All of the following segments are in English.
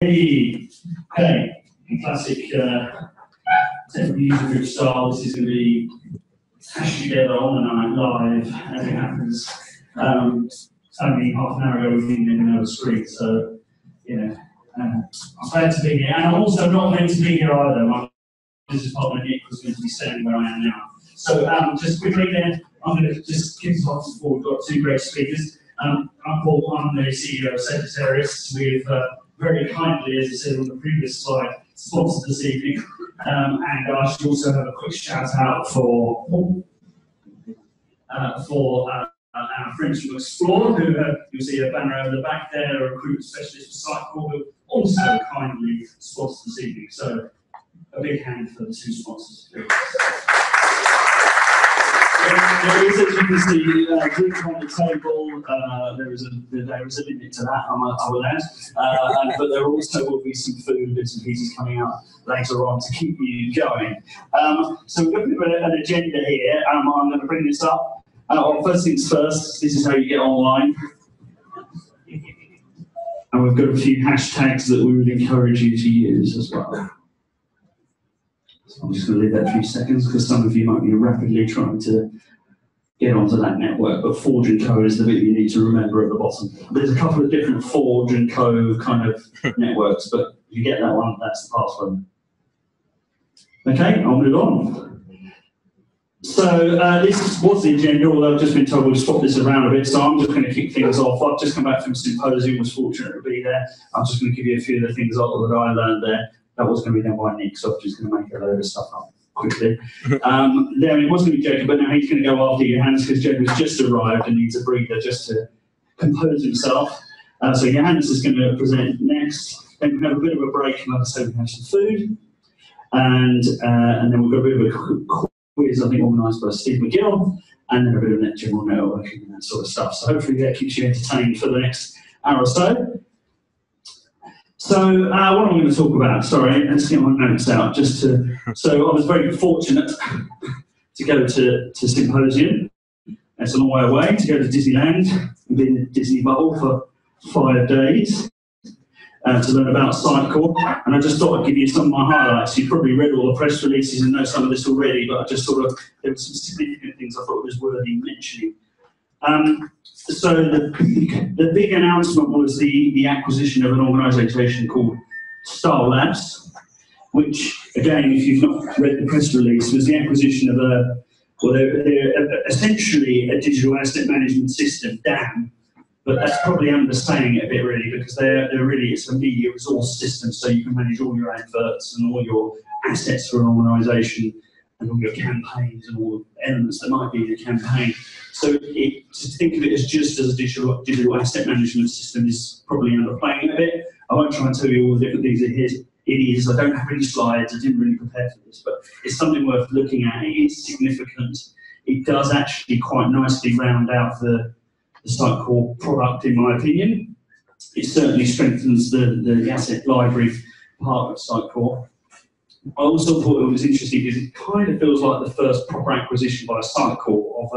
Hey, okay, classic technical user group style. This is going to be hashed together on the night live as it happens. Only half an hour ago we didn't even know the screen, so you know, I'm glad to be here. And I'm also not meant to be here either. My business partner Nick was meant to be standing where I am now. So just quickly then, I'm going to just kick it off before we've got two great speakers. I'm Paul, I'm the CEO of Sagittarius. We've very kindly, as I said on the previous slide, sponsored this evening. And I should also have a quick shout out for our friends from Explore, who you'll see a banner over the back there, a recruitment specialist for Sitecore, who also kindly sponsored this evening. So a big hand for the two sponsors. There is, as you can see, drink on the table. There is a limit to that, I will add. But there also will be some food bits and pieces coming out later on to keep you going. So we've got an agenda here. I'm going to bring this up. First things first, this is how you get online. And we've got a few hashtags that we would encourage you to use as well. I'm just going to leave that a few seconds because some of you might be rapidly trying to get onto that network, but Forge & Co is the bit you need to remember at the bottom. There's a couple of different Forge & Co kind of networks, but if you get that one, that's the password. Okay, I'll move on. So this was the agenda, although I've just been told we'll swap this around a bit, so I'm just going to kick things off. I've just come back from a symposium, was fortunate to be there. I'm just going to give you a few of the things that I learned there. That was going to be done by Nick, so I'm just going to make a load of stuff up quickly. There it was going to be Jacob, but now he's going to go after Johannes because Jacob's just arrived and needs a breather just to compose himself. So Johannes is going to present next. Then we have a bit of a break, and like I said, we have some food. And then we've got a bit of a quiz, I think, organised by Steve McGill, and then a bit of net general networking and that sort of stuff. So hopefully that keeps you entertained for the next hour or so. So what am I going to talk about? Sorry, let's get my notes out. So I was very fortunate to go to Symposium. That's a long way away, to go to Disneyland and be in the Disney bubble for 5 days to learn about Sitecore. And I just thought I'd give you some of my highlights. You've probably read all the press releases and know some of this already, but I just thought there were some significant things I thought was worthy mentioning. So the big announcement was the acquisition of an organisation called Star Labs, which, again, if you've not read the press release, was the acquisition of they're essentially a digital asset management system, DAM, but that's probably understaying it a bit really, because it's a media resource system, so you can manage all your adverts and all your assets for an organisation, and all your campaigns and all the elements that might be in a campaign. So to think of it as just as a digital asset management system is probably underplaying it a bit. I won't try and tell you all the different things it is. I don't have any slides. I didn't really prepare for this, but it's something worth looking at. It is significant. It does actually quite nicely round out the Sitecore product, in my opinion. It certainly strengthens the asset library part of Sitecore. I also thought it was interesting because it kind of feels like the first proper acquisition by Sitecore of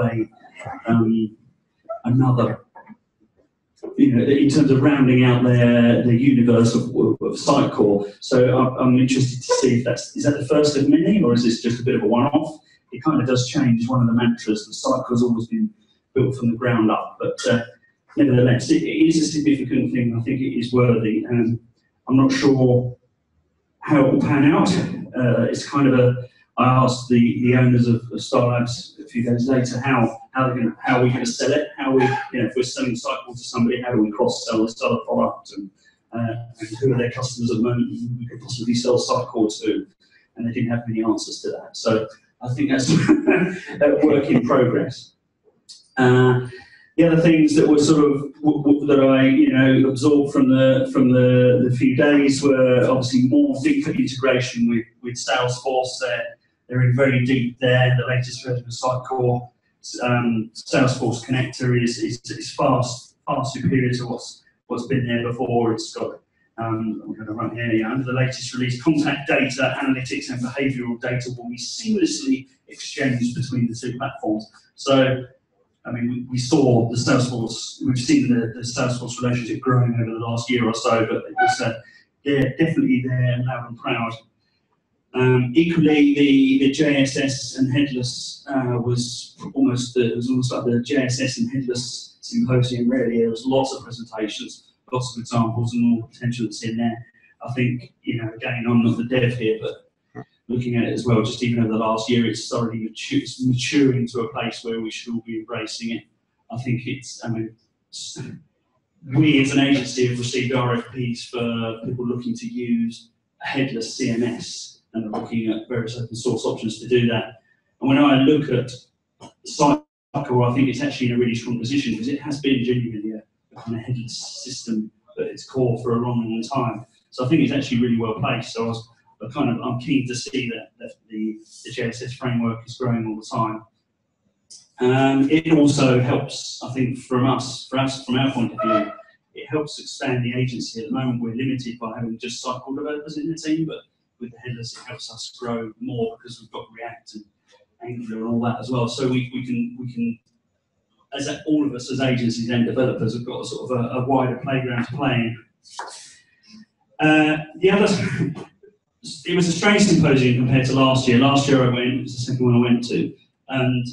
another, in terms of rounding out the universe of Sitecore. So I'm interested to see if is that the first of many, or is this just a bit of a one-off? It kind of does change one of the mantras that Sitecore's always been built from the ground up, but nevertheless, it is a significant thing. I think it is worthy, and I'm not sure how it will pan out. It's kind of I asked the owners of Star Labs a few days later how are we going to sell it? How if we're selling Sitecore to somebody, how do we cross-sell this other product? And who are their customers at the moment we could possibly sell Sitecore to? And they didn't have many answers to that. So I think that's a work in progress. The other things that were sort of that I absorbed from the few days were obviously more deeper integration with Salesforce. They're in very deep there. The latest version of Sitecore Salesforce connector is far superior to what's been there before. It's got I'm going to run here under the latest release. Contact data, analytics, and behavioural data will be seamlessly exchanged between the two platforms. So I mean, we saw the Salesforce, we've seen the Salesforce relationship growing over the last year or so, but it was they're definitely there, loud and proud. Equally, the JSS and headless was almost like the JSS and headless symposium. Really, there was lots of presentations, lots of examples, and all the potential that's in there. I think, you know, again, I'm not the dev here, but looking at it as well, just even over the last year, it's thoroughly maturing to a place where we should all be embracing it. I think it's, I mean, we as an agency have received RFPs for people looking to use a headless CMS, and are looking at various open source options to do that. And when I look at Sitecore, I think it's actually in a really strong position, because it has been genuinely a kind of headless system at its core for a long, long time. So I think it's actually really well placed. So I'm keen to see that the JSS framework is growing all the time. It also helps, I think, from our point of view, it helps expand the agency. At the moment, we're limited by having just Sitecore developers in the team, but with the headless, it helps us grow more, because we've got React and Angular and all that as well. So we can, as all of us as agencies and developers, have got a sort of a wider playground to play in. It was a strange symposium compared to last year. Last year I went, it was the second one I went to, and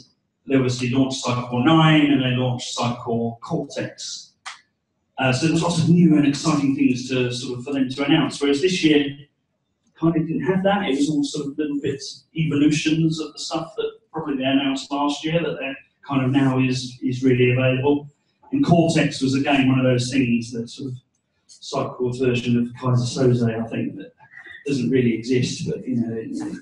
they obviously launched Sitecore 9 and they launched Sitecore Cortex. So there was lots of new and exciting things to for them to announce, whereas this year kind of didn't have that. It was all sort of little bits, evolutions of the stuff that probably they announced last year that they're kind of now is really available. And Cortex was again one of those things that sort of Sitecore's version of Kaiser Soze, I think, that doesn't really exist, but you know,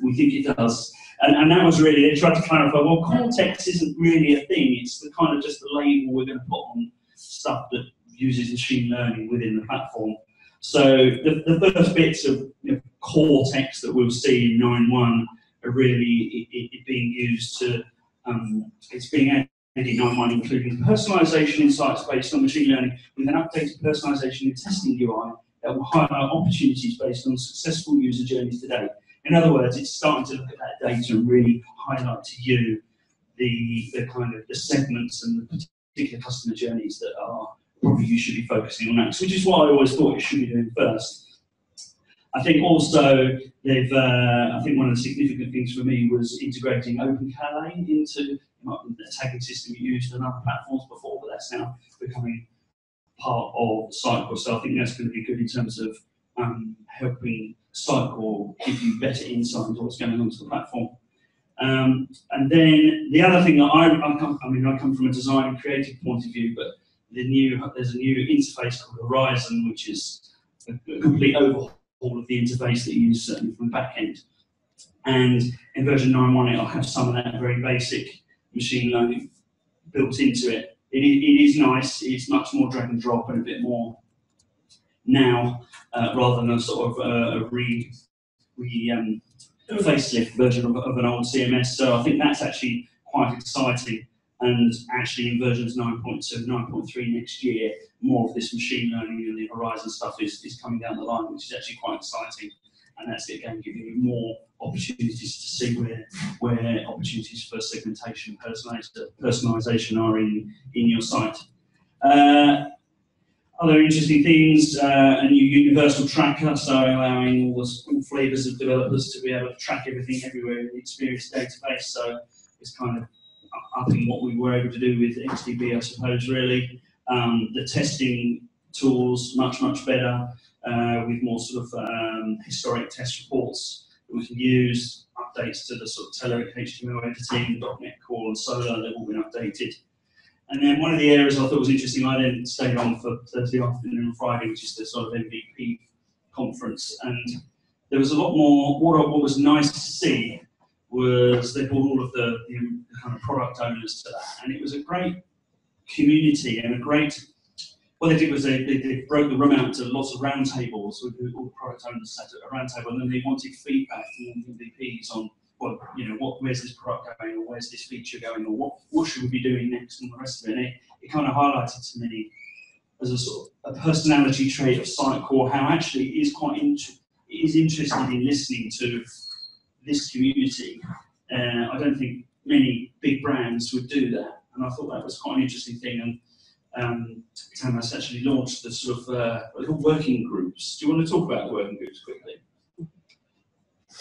we think it does. And that was really, they tried to clarify, well, Cortex isn't really a thing, it's the kind of just the label we're going to put on stuff that uses machine learning within the platform. So the first bits of Cortex that we'll see in 9.1 are really it being used to, it's being added in 9.1, including personalization insights based on machine learning with an updated personalization and testing UI that will highlight opportunities based on successful user journeys today. In other words, it's starting to look at that data and really highlight to you the kind of the segments and the particular customer journeys that are probably you should be focusing on next, which is what I always thought you should be doing first. I think also they've, I think one of the significant things for me was integrating OpenCalais into the tagging system you used on other platforms before, but that's now becoming part of Sitecore. So I think that's going to be good in terms of helping Sitecore give you better insight into what's going on to the platform. And then the other thing that I come from a design and creative point of view, but there's a new interface called Horizon, which is a complete overhaul of the interface that you use certainly from the back end. And in version 9.1, it'll have some of that very basic machine learning built into it. It is nice. It's much more drag and drop and a bit more now, rather than a sort of facelift version of an old CMS. So I think that's actually quite exciting. And actually in versions 9.2, 9.3 next year, more of this machine learning and the Horizon stuff is coming down the line, which is actually quite exciting. And that's again giving you more opportunities to see where opportunities for segmentation and personalization are in your site. Other interesting things, a new universal tracker, so allowing all flavors of developers to be able to track everything everywhere in the experience database. So it's kind of upping what we were able to do with XDB, I suppose, really. The testing tools, much better, with more sort of historic test reports that we can use, updates to the sort of Telerik HTML editing, .NET Core and Solar, they've all been updated. And then one of the areas I thought was interesting, I then stayed on for Thursday afternoon and Friday, which is the sort of MVP conference. And there was a lot more, what was nice to see was they brought all of the kind of product owners to that. And it was a great community and a great, what they did was they broke the room out to lots of roundtables with all the product owners sat at a roundtable, and then they wanted feedback from MVPs on, well, where's this product going, or where's this feature going, or what should we be doing next, and the rest of it. And it kind of highlighted to me as a sort of a personality trait of Sitecore how actually it is interested in listening to this community. I don't think many big brands would do that, and I thought that was quite an interesting thing. And Tam has actually launched the sort of little working groups. Do you want to talk about the working groups quickly?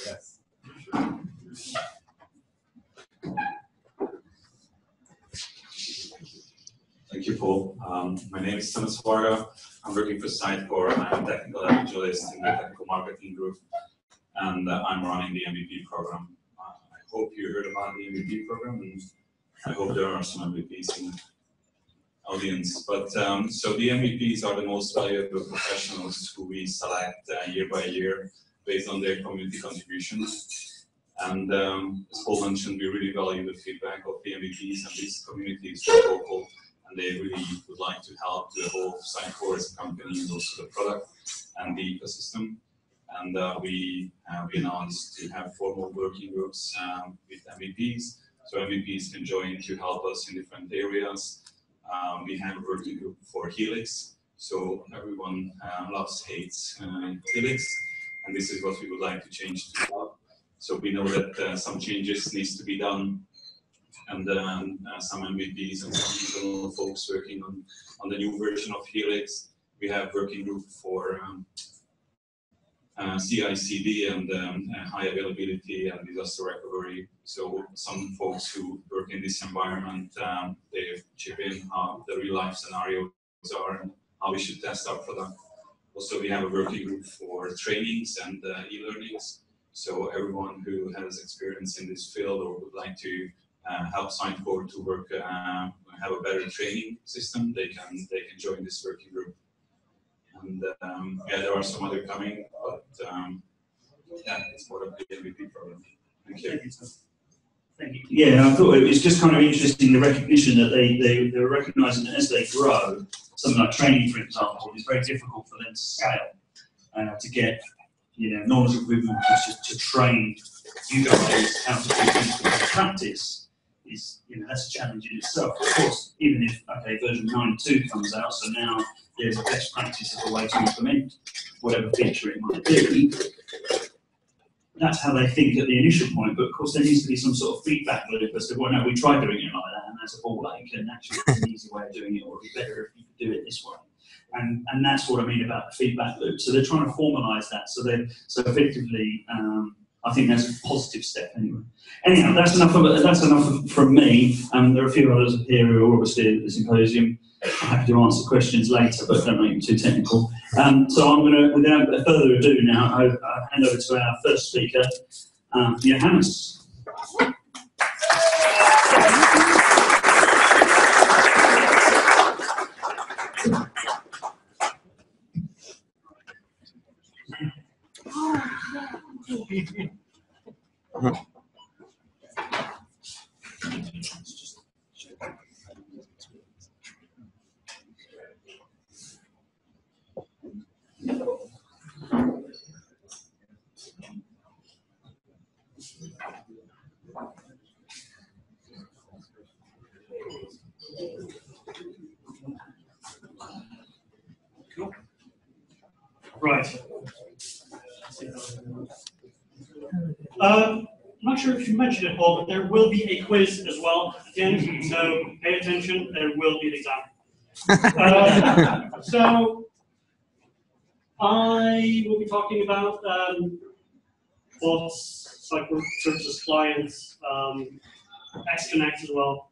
Yes. Thank you, Paul. My name is Thomas Varga. I'm working for Sitecore. I'm a technical evangelist in the technical marketing group, and I'm running the MVP program. I hope you heard about the MVP program, and I hope there are some MVPs in the audience. But so the MVPs are the most valuable professionals who we select year by year based on their community contributions. And as Paul mentioned, we really value the feedback of the MVPs, and this community is local, and they really would like to help to evolve Sitecore as a company and also the product and the ecosystem. And we announced to have formal working groups with MVPs, so MVPs can join to help us in different areas. We have a working group for Helix, so everyone loves, hates Helix, and this is what we would like to change to love. So we know that some changes needs to be done, and some MVPs and some internal folks working on the new version of Helix. We have working group for CI/CD and high availability and disaster recovery. So some folks who work in this environment, they chip in how the real life scenarios are and how we should test our product. Also, we have a working group for trainings and e-learnings. So everyone who has experience in this field or would like to help Sitecore to work, have a better training system, they can join this working group. And yeah, there are some other coming, but yeah, it's part of the MVP program. Thank you. Thank you. Yeah, I thought it was just kind of interesting, the recognition that they're recognising that as they grow, something like training, for example, is very difficult for them to scale, to get knowledgeable people to train you guys how to do things in practice. Is that's a challenge in itself. Of course, even if version 9.2 comes out, so now there's a best practice of a way to implement whatever feature it might be. That's how they think at the initial point, but of course there needs to be some sort of feedback loop as to, well, no, we tried doing it like that, and that's a ball ache, and actually it's an easy way of doing it, or it'd be better if you could do it this way. And that's what I mean about the feedback loop. So they're trying to formalise that, so effectively, I think that's a positive step anyway. Anyhow, that's enough from me. There are a few others here who are obviously at the symposium. I'm happy to answer questions later, but don't make them too technical. So I'm going to, without further ado now, I'll hand over to our first speaker, Johannes. Cool. Right. I'm not sure if you mentioned it, Paul, but there will be a quiz as well at the end, so pay attention, there will be an exam. So I will be talking about bots, Sitecore services clients, XConnect as well.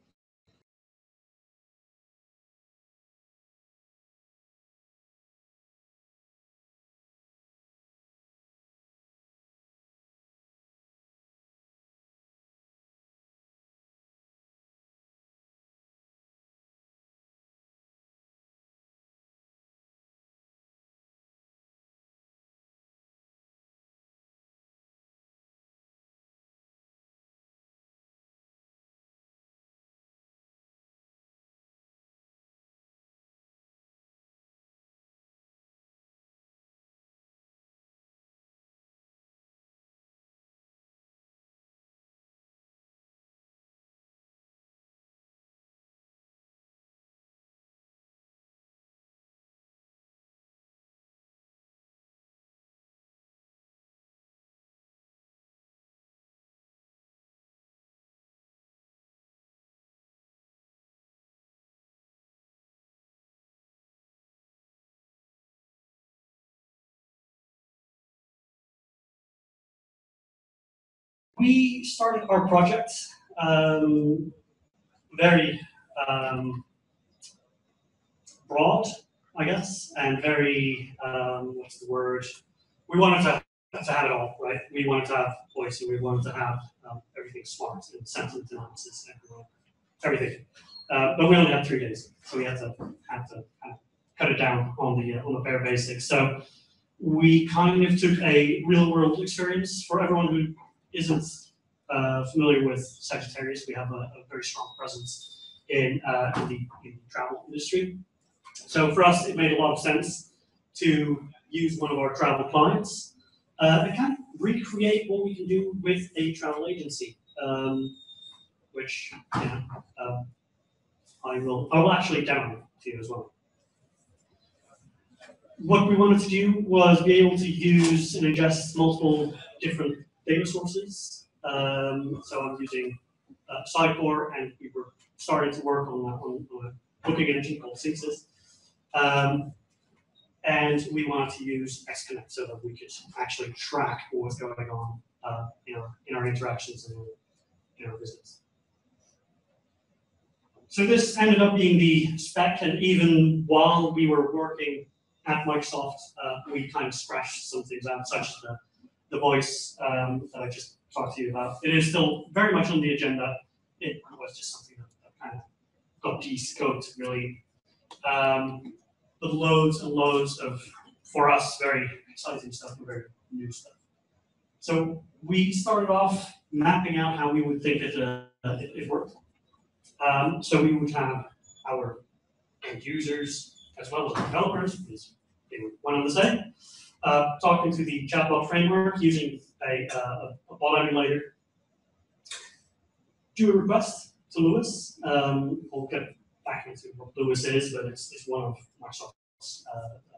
We started our project very broad, I guess, and very, what's the word? We wanted to have it all, right? We wanted to have voice, and we wanted to have everything smart and sentiment analysis and everything. But we only had 3 days, so we had to cut it down on the bare basics. So we kind of took a real-world experience for everyone who isn't familiar with Sagittarius. We have a very strong presence in the travel industry. So for us, it made a lot of sense to use one of our travel clients and kind of recreate what we can do with a travel agency, which I will actually demo to you as well. What we wanted to do was be able to use and ingest multiple different data sources. So I'm using Sitecore, and we were starting to work on a booking engine called Syncsys. And we wanted to use XConnect so that we could actually track what was going on in our interactions and in our business. So this ended up being the spec, and even while we were working at Microsoft, we kind of scratched some things out, such as the voice that I just talked to you about. It is still very much on the agenda. It was just something that kind of got de-scoped, really. But loads and loads of, for us, very exciting stuff and very new stuff. So we started off mapping out how we would think it worked. So we would have our end users as well as developers, because they were one and the same, talking to the chatbot framework using a bot emulator. Do a request to Lewis. We'll get back into what Lewis is, but it's one of Microsoft's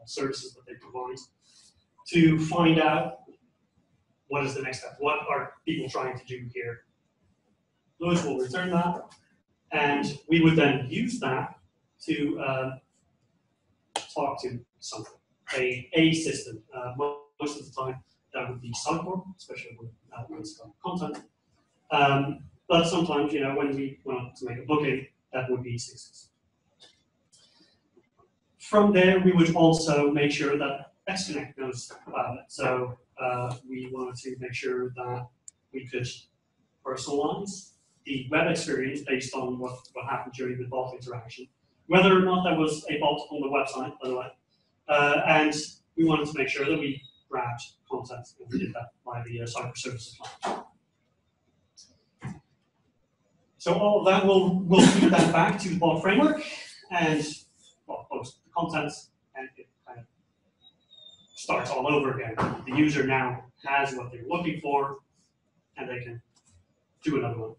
services that they provide to find out what is the next step. What are people trying to do here? Lewis will return that, and we would then use that to talk to something, a system. Most of the time, that would be Sitecore, especially when it's got content. But sometimes, when we want to make a booking, that would be Syncsys. From there, we would also make sure that XConnect knows about it. So we wanted to make sure that we could personalize the web experience based on what happened during the bot interaction, whether or not that was a bot on the website, by the way. And we wanted to make sure that we grabbed content, and we did that by the Sitecore services client. So all of that, we'll feed that back to the bot framework and post the content, and it kind of starts all over again. The user now has what they're looking for, and they can do another one.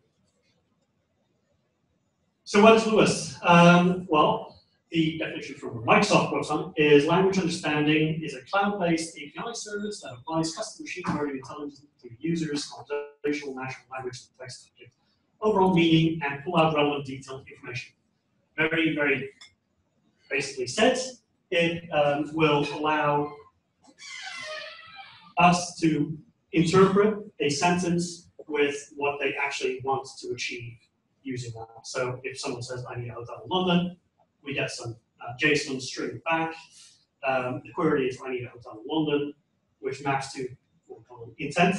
So what is Lewis? Well, the definition from the Microsoft website is language understanding is a cloud-based API service that applies custom machine learning intelligence to users' conversational natural language text object, overall meaning, and pull out relevant detailed information. Very, very basically said, it will allow us to interpret a sentence with what they actually want to achieve using that. So if someone says, I need a hotel in London, we get some JSON string back. The query is, I need a hotel in London, which maps to what we call intent,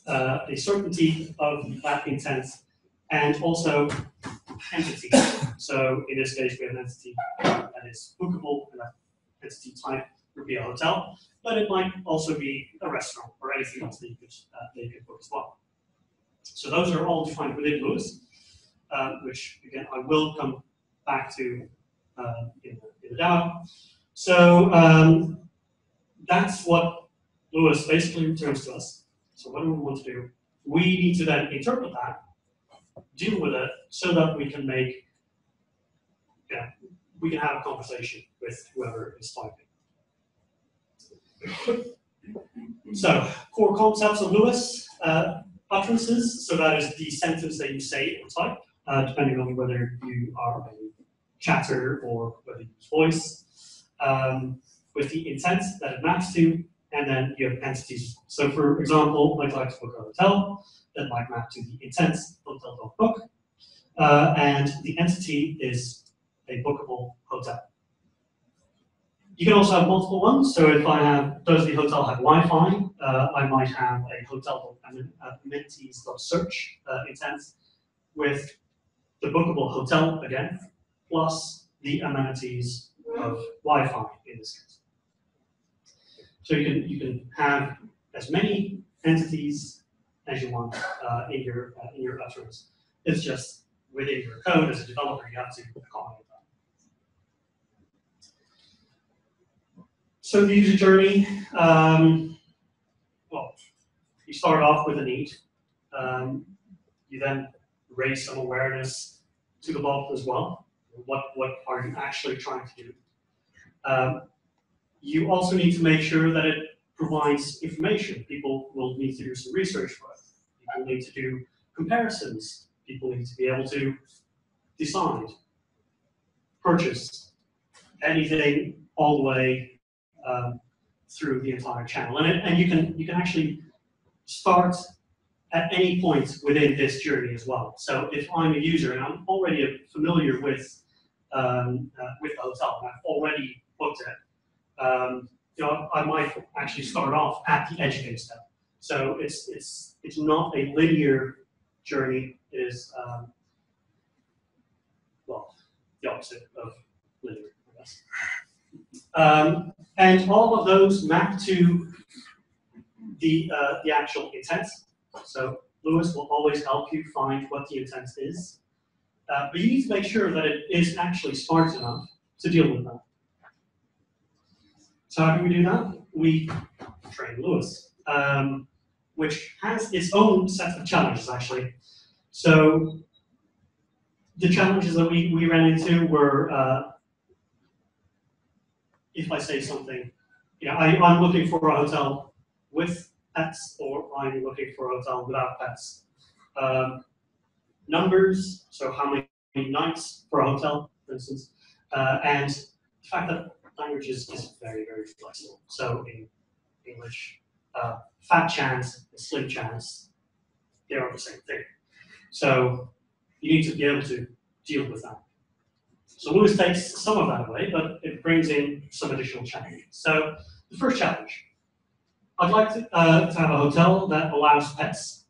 a certainty of that intent, and also entity. So in this case, we have an entity that is bookable, and that entity type would be a hotel, but it might also be a restaurant or anything else that you could book as well. So those are all defined within Lewis, which again I will come back to in the demo. So that's what Lewis basically returns to us. So what do we want to do? We need to then interpret that, deal with it, so that we can make, we can have a conversation with whoever is typing. So core concepts of Lewis, utterances. So that is the sentence that you say or type, depending on whether you are a chatter or whether you use voice. With the intent that it maps to, and then you have entities. So for example, I'd like to book a hotel, that might map to the intent hotel.book, and the entity is a bookable hotel. You can also have multiple ones. So if I have, does the hotel have Wi-Fi? I might have a hotel.amenities.search intent with the bookable hotel again, plus the amenities of Wi-Fi in this case. So you can have as many entities as you want in your utterance. It's just within your code as a developer, you have to accommodate that. So the user journey, well, you start off with a need. You then raise some awareness to the vault as well. What are you actually trying to do? You also need to make sure that it provides information. People will need to do some research for it. People need to do comparisons. People need to be able to decide, purchase anything all the way through the entire channel. And you can actually start at any point within this journey as well. So if I'm a user and I'm already familiar with the hotel and I've already booked it, I might actually start off at the educate step. So it's not a linear journey. It is well, the opposite of linear, I guess. And all of those map to the actual intent. So Lewis will always help you find what the intent is. But you need to make sure that it is actually smart enough to deal with that. So how do we do that? We train Lewis, which has its own set of challenges, actually. So the challenges that we ran into were, if I say something, I'm looking for a hotel with pets, or I'm looking for a hotel without pets. Numbers, so how many nights for a hotel, for instance, and the fact that language is very, very flexible. So in English, fat chance and slim chance, they are the same thing. So you need to be able to deal with that. So Lewis takes some of that away, but it brings in some additional challenges. So the first challenge, I'd like to have a hotel that allows pets.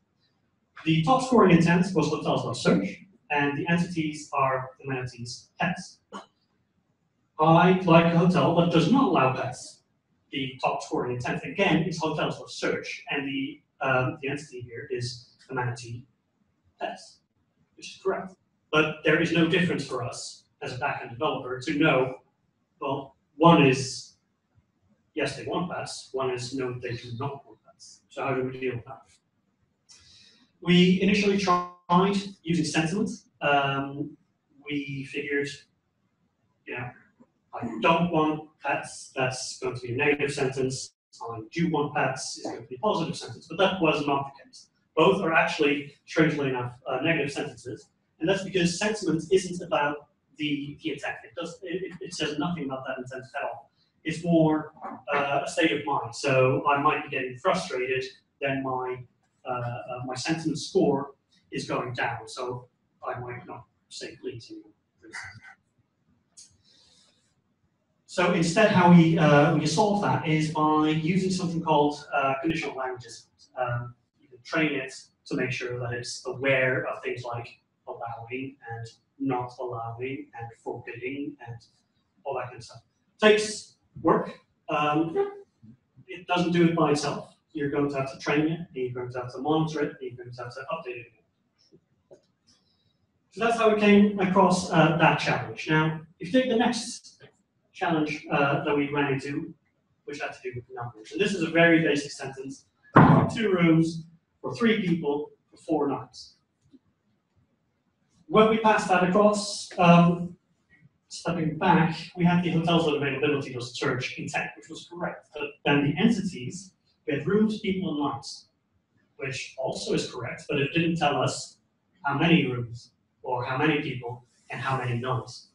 The top scoring intent was hotels.search, and the entities are amenities pets. I'd like a hotel that does not allow pets. The top scoring intent, again, is hotels.search, and the entity here is amenity pets, which is correct. But there is no difference for us as a backend developer to know, well, one is, yes, they want pets, one is, no, they do not want pets. So how do we deal with that? We initially tried using sentiment. We figured, I don't want pets, that's going to be a negative sentence. I do want pets is going to be a positive sentence, but that was not the case. Both are actually, strangely enough, negative sentences, and that's because sentiment isn't about the intent. It says nothing about that intent at all. It's more a state of mind. So I might be getting frustrated, then my sentiment score is going down. So I might not say please anymore. So instead, how we solve that is by using something called conditional languages. You can train it to make sure that it's aware of things like allowing and not allowing and forbidding and all that kind of stuff. It takes work. It doesn't do it by itself. You're going to have to train it, and you're going to have to monitor it, and you're going to have to update it again. So that's how we came across that challenge. Now, if you take the next challenge that we ran into, which had to do with numbers. And this is a very basic sentence. 2 rooms for 3 people for 4 nights. When we passed that across, stepping back, we had the hotels with availability was search intent, which was correct. But then the entities, we had rooms, people, and nights, which also is correct, but it didn't tell us how many rooms, or how many people, and how many nights.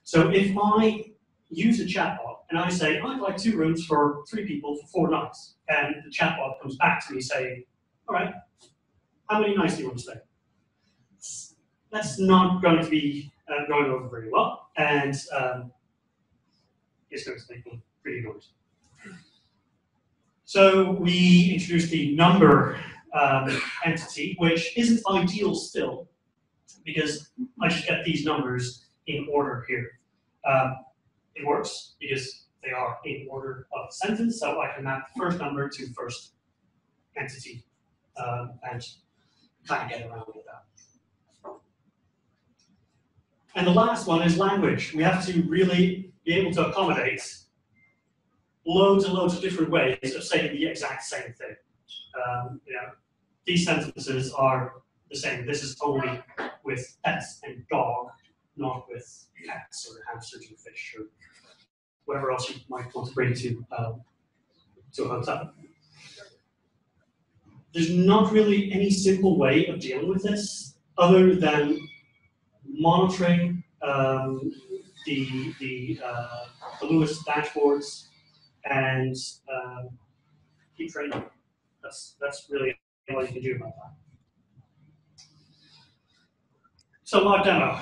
So if I use the chatbot and I say, I'd like 2 rooms for 3 people for 4 nights. And the chatbot comes back to me saying, all right, how many nights do you want to stay? That's not going to be going over very well, and it's going to make me pretty annoyed. So we introduced the number entity, which isn't ideal still, because I just get these numbers in order here. It works because they are in order of the sentence, so I can map the first number to first entity and kind of get around with that. And the last one is language. We have to really be able to accommodate loads and loads of different ways of saying the exact same thing. You know, these sentences are the same. This is only with pets and dog, not with cats or hamsters or fish or whatever else you might want to bring to a hotel. There's not really any simple way of dealing with this other than monitoring the Lewis dashboards and keep training. That's really all you can do about that. So live demo.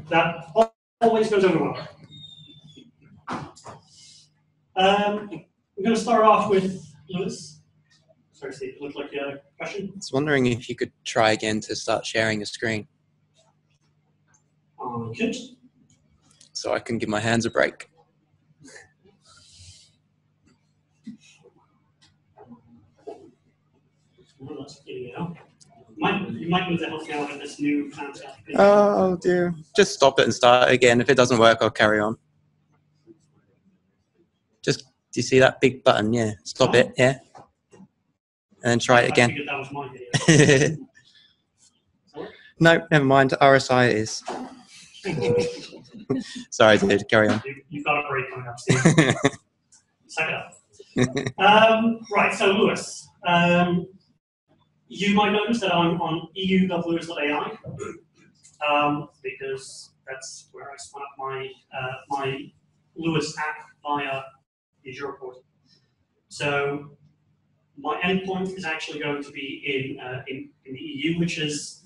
That always goes over well. We're going to start off with Lewis. Sorry, Steve, it looked like you had a question. I was wondering if you could try again to start sharing the screen. Good. So I can give my hands a break. Well, that's getting it out. You might need to help me out with this new fantastic. Oh dear. Just stop it and start again. If it doesn't work, I'll carry on. Just, do you see that big button? Yeah. Stop it. Yeah. And then try it again. I figured that was my video. No, never mind. RSI it is. Sorry, dude. Carry on. You've got a break coming up, Steve. Suck it up. Right, so Lewis. You might notice that I'm on eu.lewis.ai because that's where I spun up my Lewis app via Azure portal. So my endpoint is actually going to be in the EU, which is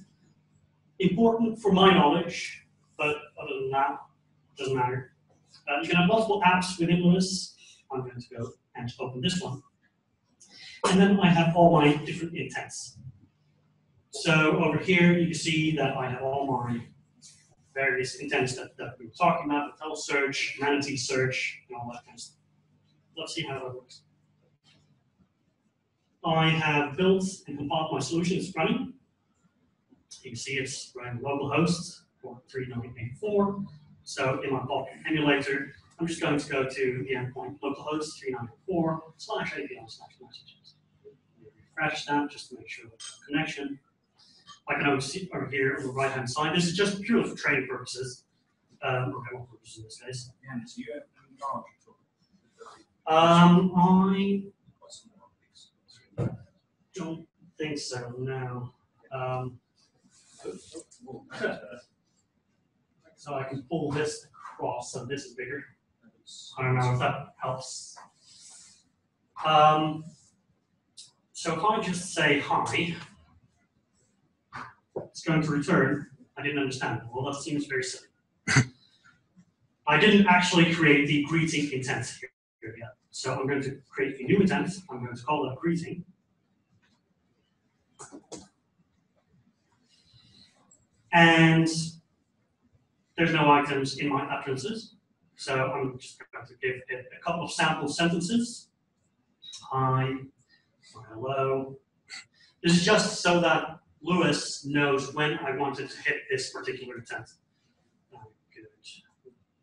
important for my knowledge, but other than that, it doesn't matter. You can have multiple apps within Lewis. I'm going to go and open this one. And then I have all my different intents. So over here, you can see that I have all my various intents that we were talking about, hotel search, manatee search, and all that kind of stuff. Let's see how that works. I have built and compiled my solution. It's running. You can see it's running localhost for 3984. So in my Vulkan emulator, I'm just going to go to the endpoint localhost 3984/API/messages. Refresh that just to make sure there's a connection. I can always see over here on the right hand side. This is just purely for training purposes. Or demo purposes in this case. I don't think so, no. So I can pull this across, so this is bigger. I don't know if that helps. So if I just say hi, it's going to return, I didn't understand. Well, that seems very silly. I didn't actually create the greeting intent here yet. So I'm going to create a new intent. I'm going to call that greeting. And there's no items in my utterances. So I'm just going to give it a couple of sample sentences. Hi, or hello. This is just so that Lewis knows when I wanted to hit this particular intent. Good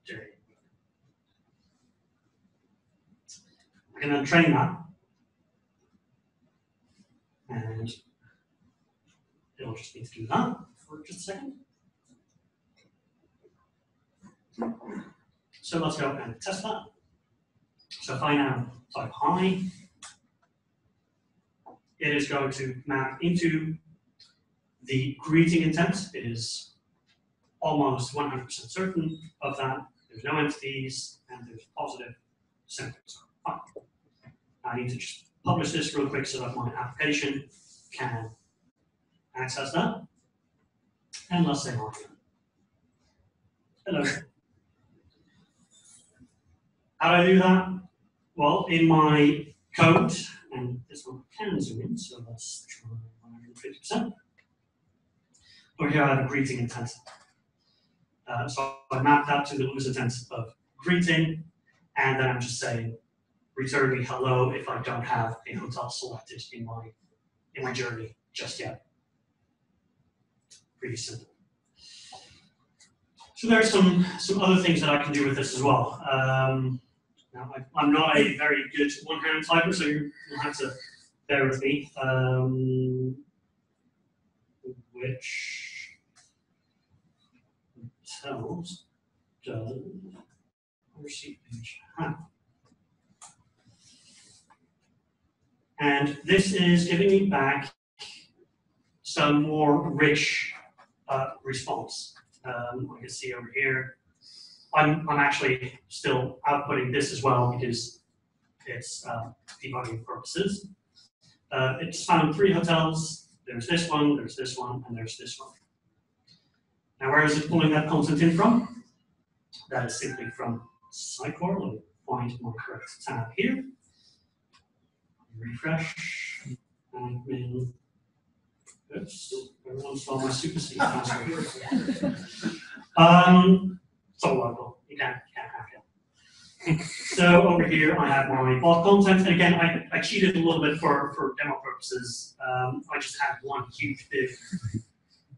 day. I can then train that. And it'll just need to do that for just a second. So let's go and test that. So if I now type hi, it is going to map into the greeting intent. It is almost 100% certain of that. There's no entities, and there's positive symptoms. Fine. I need to just publish this real quick so that my application can access that. And let's say hi. Hello. How do I do that? Well, in my code, and this one can zoom in, so let's try 150%. Over here I have a greeting intent. So I map that to the loose intent of greeting, and then I'm just saying, return me hello if I don't have a hotel selected in my journey just yet. Pretty simple. So there are some other things that I can do with this as well. Now, I'm not a very good one-hand typer, so you'll have to bear with me. Which hotels does receipt page have? And this is giving me back some more rich response. I can see over here. I'm actually still outputting this as well because it's debugging purposes. It's found 3 hotels. There's this one, and there's this one. Now, where is it pulling that content in from? That is simply from Sitecore. Let me find my correct tab here. Refresh. Admin. Oops, everyone saw my super C password. It's all local. You can't hack it. So over here I have my bot content, and again I cheated a little bit for demo purposes. I just had one huge big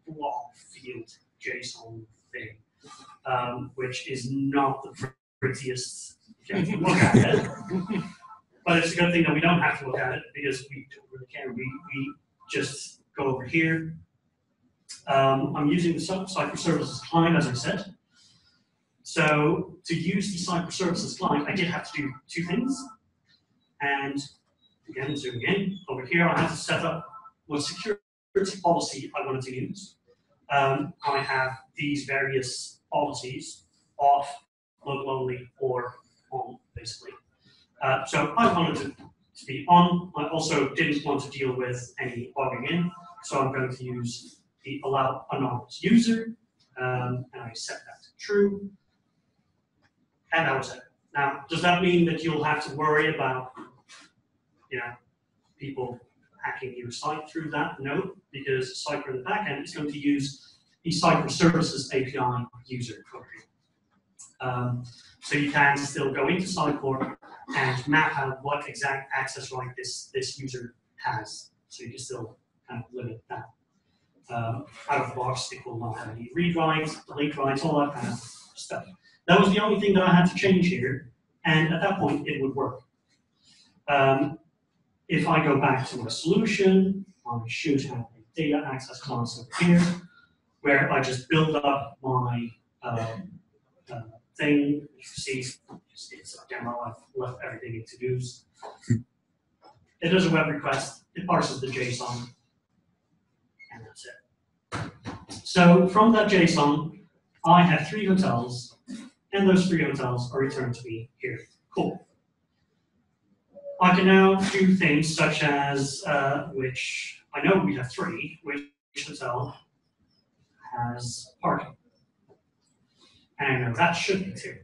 block field JSON thing, which is not the prettiest thing to look at it. But it's a good thing that we don't have to look at it because we don't really care. We just go over here. I'm using the Sitecore Services client, as I said. So to use the Sitecore Services client, I did have to do 2 things. And again, zooming in, over here, I have to set up what security policy I wanted to use. I have these various policies, off, local only, or on, basically. So I wanted it to be on. I also didn't want to deal with any logging in, so I'm going to use the allow anonymous user, and I set that to true. And that was it. Now, does that mean that you'll have to worry about, people hacking your site through that? No, because Sitecore in the backend is going to use the Sitecore Services API user over here. So you can still go into Sitecore and map out what exact access right this user has. So you can still kind of limit that. Out of the box, it will not have any read writes, delete writes, all that kind of stuff. That was the only thing that I had to change here, and at that point, it would work. If I go back to my solution, I should have a data access class over here, where I just build up my thing. You see, it's a demo. I've left everything in to-dos. It does a web request. It parses the JSON, and that's it. So from that JSON, I have 3 hotels, and those 3 hotels are returned to me here. Cool. I can now do things such as, which I know we have 3, which hotel has parking. And I know that should be 2.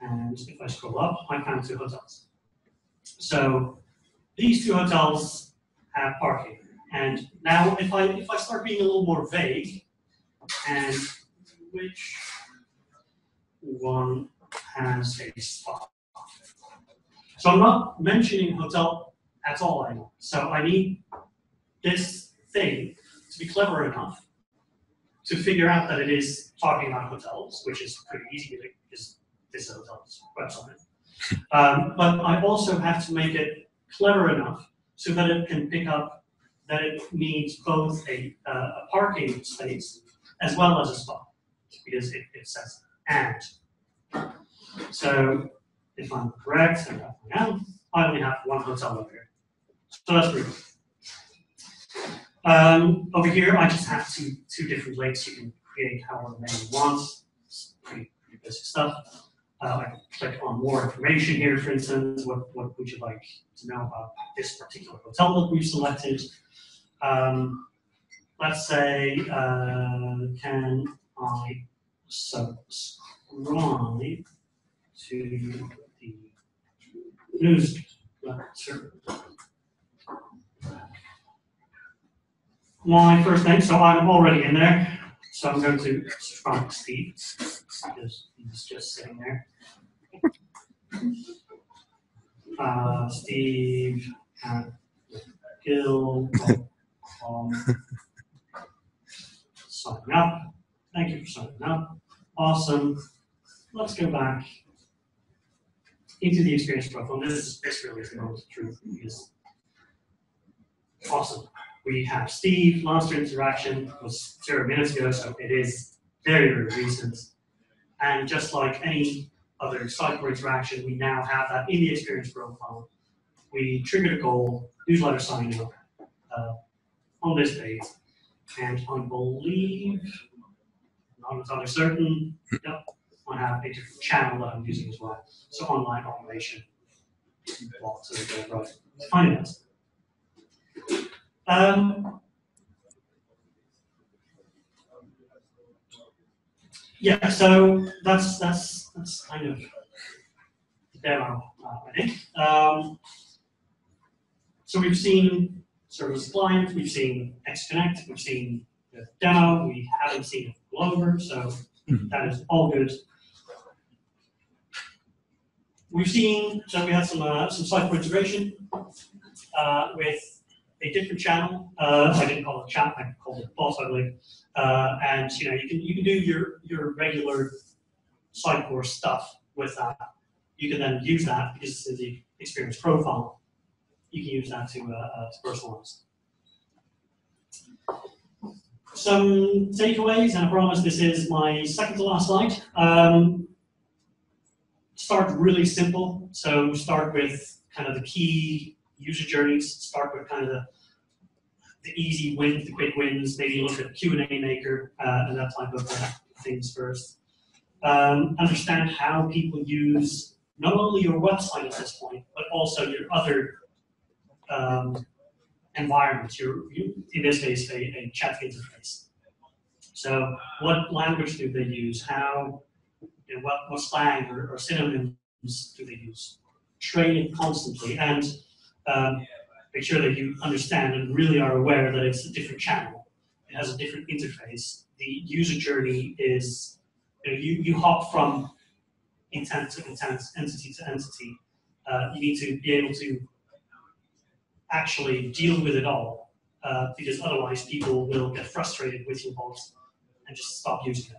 And if I scroll up, I found 2 hotels. So these 2 hotels have parking. And now if I start being a little more vague, and which one has a spa? So I'm not mentioning hotel at all anymore. So I need this thing to be clever enough to figure out that it is talking about hotels, which is pretty easy because this is a hotel's website. But I also have to make it clever enough so that it can pick up that it needs both a parking space as well as a spa, because it says and. So if I'm correct, and I am, I only have 1 hotel over here. So that's pretty good. Over here, I just have two different links. You can create however many you want. It's pretty basic stuff. I can click on more information here, for instance. What would you like to know about this particular hotel that we've selected? Let's say, can I subscribe to the newsletter? My first name, so I'm already in there. So I'm going to subscribe to Steve, because he's just sitting there. Steve at Gill.com. Sign up. Thank you for signing up. Awesome. Let's go back into the experience profile. This really is the most truth. Because awesome. We have Steve. Last interaction was 0 minutes ago, so it is very, very recent. And just like any other Sitecore interaction, we now have that in the experience profile. We triggered a goal, newsletter sign up on this page. And I believe, not entirely certain, yep, I have a different channel that I'm using as well. So online automation. Well, so right. Finance. Yeah, so that's kind of the demo, I think. So we've seen service client, we've seen XConnect, we've seen the demo, we haven't seen it all over, so that is all good. We've seen, so we had some Sitecore integration with a different channel. I didn't call it chat, I called it boss, I believe. And you can do your regular Sitecore stuff with that. You can then use that because it's in the experience profile. You can use that to personalize. Some takeaways, and I promise this is my second to last slide. Start really simple. So start with kind of the key user journeys. Start with kind of the easy wins, the quick wins. Maybe look at Q&A maker and that type of things first. Understand how people use not only your website at this point, but also your other environments. In this case, a chat interface. So, what language do they use? How, what slang or synonyms do they use? Train it constantly, and make sure that you understand and really are aware that it's a different channel. It has a different interface. The user journey is, you hop from intent to intent, entity to entity. You need to be able to actually deal with it all, because otherwise people will get frustrated with your bot and just stop using it.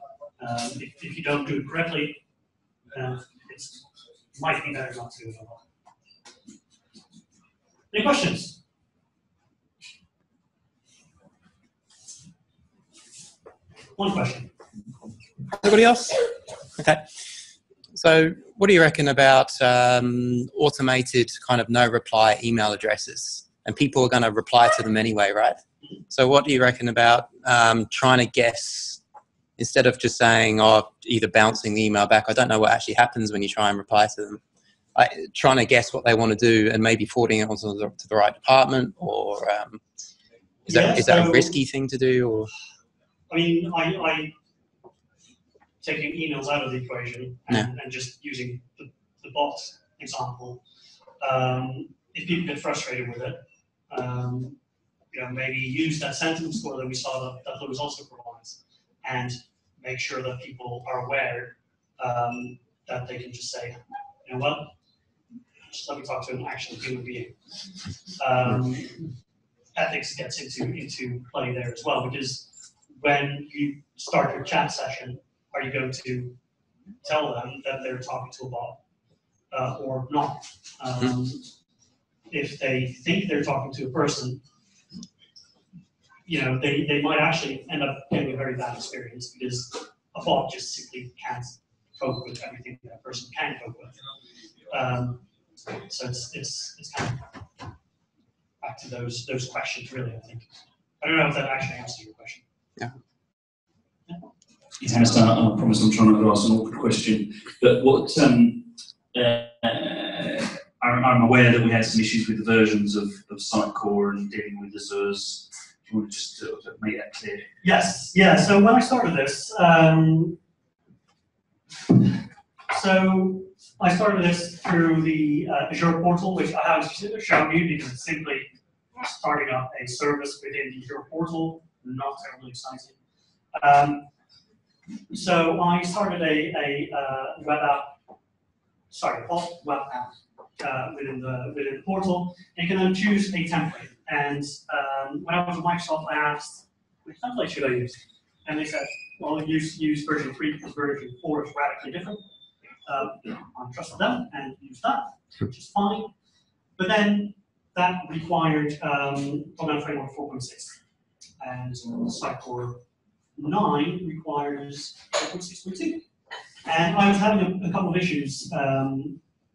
If you don't do it correctly, it might be better not to do it at all. Any questions? One question. Anybody else? Okay. So what do you reckon about automated kind of no reply email addresses? And people are going to reply to them anyway, right? So what do you reckon about trying to guess, instead of just saying, oh, either bouncing the email back, I don't know what actually happens when you try and reply to them, trying to guess what they want to do and maybe forwarding it onto to the right department, or is that a risky thing to do? Or I mean, I taking emails out of the equation and just using the bot example. If people get frustrated with it, maybe use that sentiment score that we saw that Lewis also provides, and make sure that people are aware that they can just say, you know what, just let me talk to an actual human being. Ethics gets into play there as well, because when you start your chat session, are you going to tell them that they're talking to a bot or not? If they think they're talking to a person, they might actually end up getting a very bad experience, because a bot just simply can't cope with everything that a person can cope with. So it's kind of back to those questions, really, I think. I don't know if that actually answers your question. Yeah. It has done. I promise I'm trying not to ask an awkward question. But what I'm aware that we had some issues with the versions of Sitecore and dealing with Azures. Do you want to just make that clear? Yes, yeah. So when I started this, through the Azure portal, which I haven't shown you because it's simply starting up a service within the Azure portal, not terribly exciting. So I started a web app within the portal. And you can then choose a template. And when I was at Microsoft, I asked, which template should I use? And they said, well, use version 3 because version 4 is radically different. I trusted them and used that, which is fine. But then that required .NET Framework 4.6. And Sitecore 9 requires 4.6.2. And I was having a couple of issues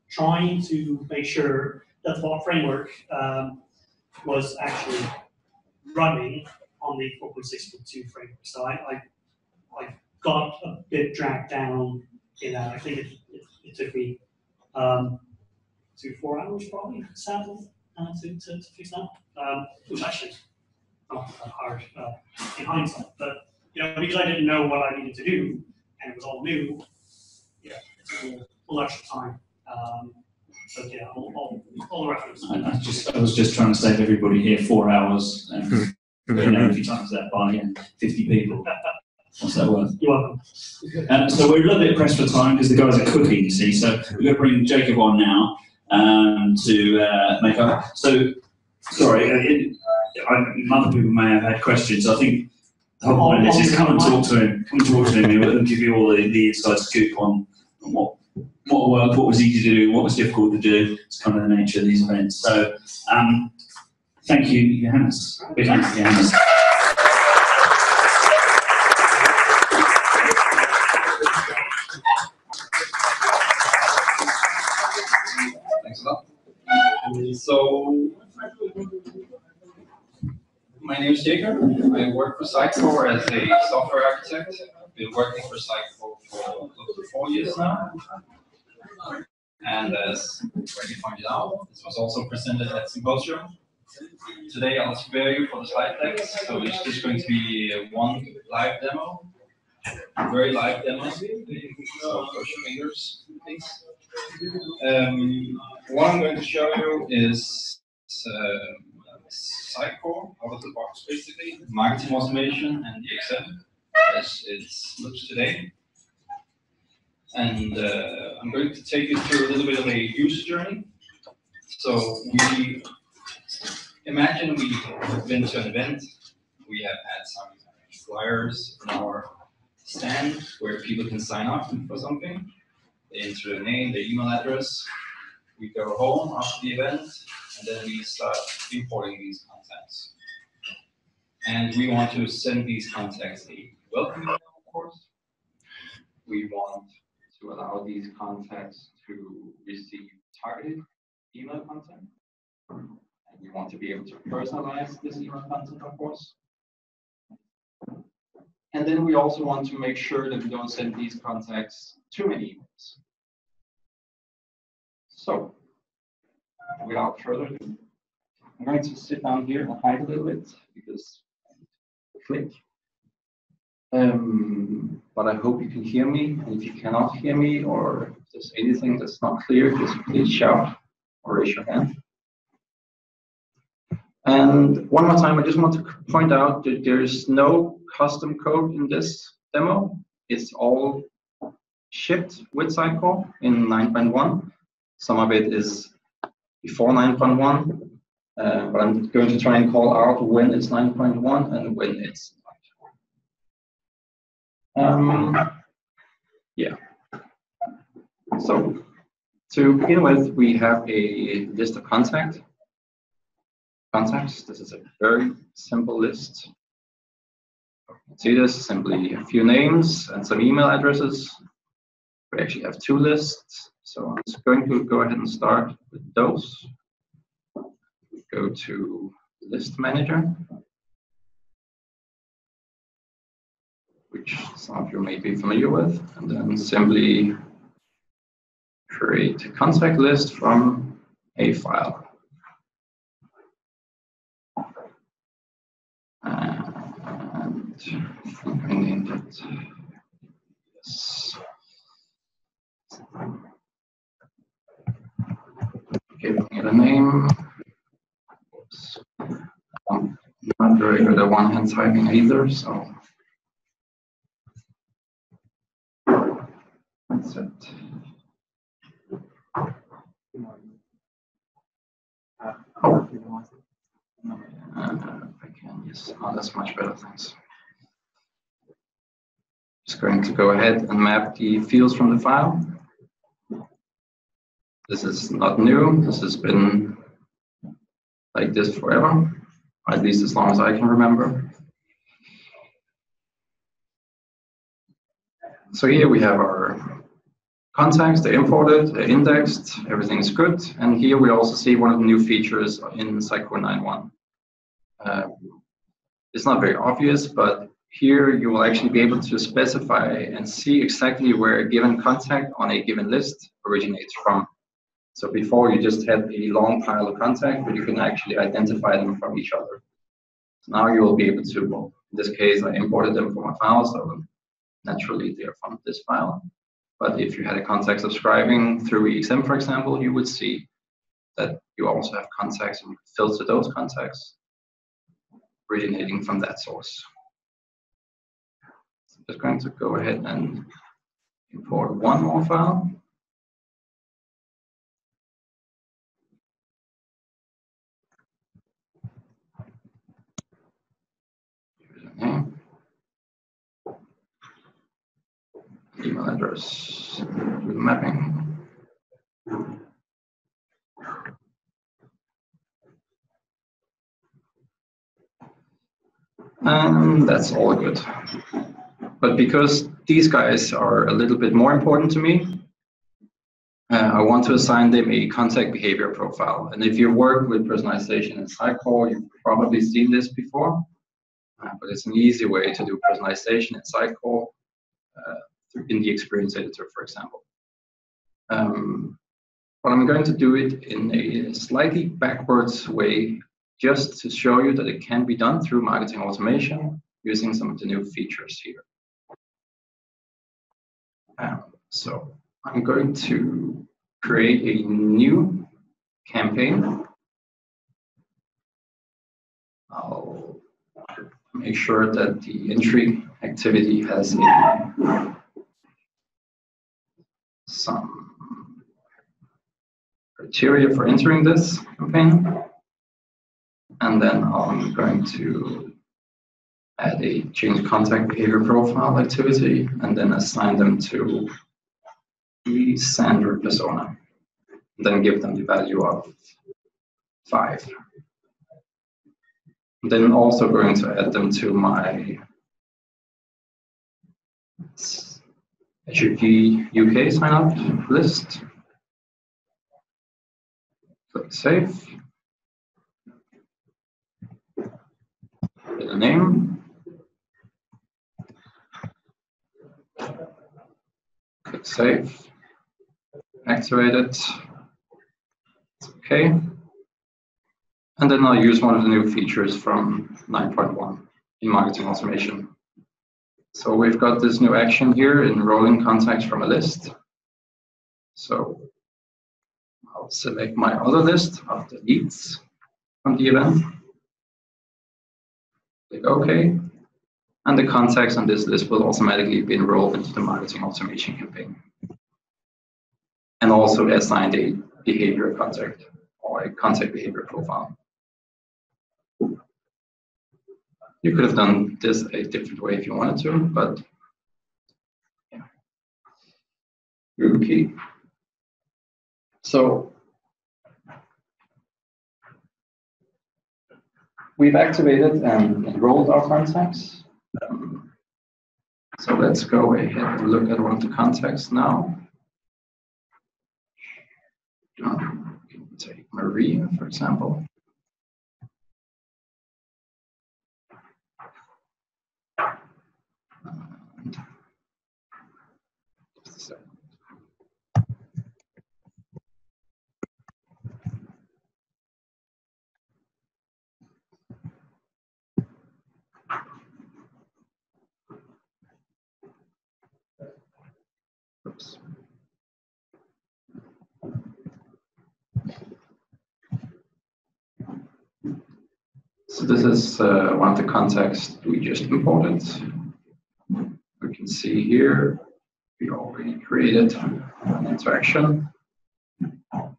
trying to make sure that the bot framework was actually running on the 4.6.2 framework. So I got a bit dragged down in that. I think it took me 2 to 4 hours probably, sadly, to fix that. It was actually not that hard in hindsight, but because I didn't know what I needed to do and it was all new, it took a little extra time. But yeah, all the reference. I was just trying to save everybody here 4 hours. If you times that by 50 people, what's that worth? You're welcome. So we're a little bit pressed for time because the guys are cooking, you see. So we're going to bring Jacob on now to make up. So, sorry, other people may have had questions. I think the whole point of this is come and talk to him. Come and talk to him. He'll give you all the inside scoop on what worked, what was easy to do, what was difficult to do. It's kind of the nature of these events. So, thank you, Johannes. Big thanks to Johannes. Thanks a lot. So, my name is Jacob. I work for Sitecore as a software architect. I've been working for Sitecore for close to 4 years now. And as already pointed out, this was also presented at Symposium. Today I'll spare you for the slide deck, so it's just going to be one live demo, a very live demo. So push your fingers, please. What I'm going to show you is Sitecore out of the box, basically, marketing automation and DXM as it looks today. And I'm going to take you through a little bit of a user journey. So we imagine we've been to an event. We have had some flyers in our stand where people can sign up for something. They enter their name, their email address. We go home after the event, and then we start importing these contacts. And we want to send these contacts a welcome email, of course. We want to allow these contacts to receive targeted email content. And we want to be able to personalize this email content, of course. And then we also want to make sure that we don't send these contacts too many emails. So, without further ado, I'm going to sit down here and hide a little bit because I click. But I hope you can hear me. And if you cannot hear me or if there's anything that's not clear, just please shout or raise your hand. And one more time, I just want to point out that there is no custom code in this demo. It's all shipped with Sitecore in 9.1. Some of it is before 9.1, but I'm going to try and call out when it's 9.1 and when it's not. Yeah. So to begin with, we have a list of contacts. This is a very simple list. See this, simply a few names and some email addresses. We actually have 2 lists. So I'm just going to go ahead and start with those. We go to List Manager. We which some of you may be familiar with, and then simply create a contact list from a file. And I named it yes. Giving it a name. Oops. I'm not very good at one-hand typing either, so that's it. Oh. I can, yes. Oh, that's much better, thanks. Just going to go ahead and map the fields from the file. This is not new. This has been like this forever, or at least as long as I can remember. So here we have our contacts, they're imported, they're indexed, everything's good. And here we also see one of the new features in Sitecore 9.1. It's not very obvious, but here you will actually be able to specify and see exactly where a given contact on a given list originates from. So before you just had a long pile of contacts, but you can actually identify them from each other. So now you will be able to, well, in this case, I imported them from a file, so naturally they're from this file. But if you had a contact subscribing through EXM, for example, you would see that you also have contacts and you filter those contacts originating from that source. So I'm just going to go ahead and import one more file. Username, email address, do the mapping. And that's all good. But because these guys are a little bit more important to me, I want to assign them a contact behavior profile. And if you work with personalization in Sitecore, you've probably seen this before, but it's an easy way to do personalization in Sitecore in the experience editor, for example. But I'm going to do it in a slightly backwards way, just to show you that it can be done through marketing automation using some of the new features here. So I'm going to create a new campaign. I'll make sure that the entry activity has some criteria for entering this campaign. And then I'm going to add a change contact behavior profile activity and then assign them to the sender persona. And then give them the value of 5. And then also going to add them to my HUG UK sign up list. Click save. Give a name. Click save. Activate it. It's okay. And then I'll use one of the new features from 9.1 in marketing automation. So we've got this new action here, enrolling contacts from a list. So I'll select my other list of the leads from the event. Click OK. And the contacts on this list will automatically be enrolled into the marketing automation campaign. And also assigned a behavior contact or a contact behavior profile. You could have done this a different way if you wanted to, but yeah. Okay. So we've activated and enrolled our contacts. So let's go ahead and look at one of the contacts now. Take Maria, for example. Oops. So this is one of the contexts we just imported. We can see here we already created an interaction,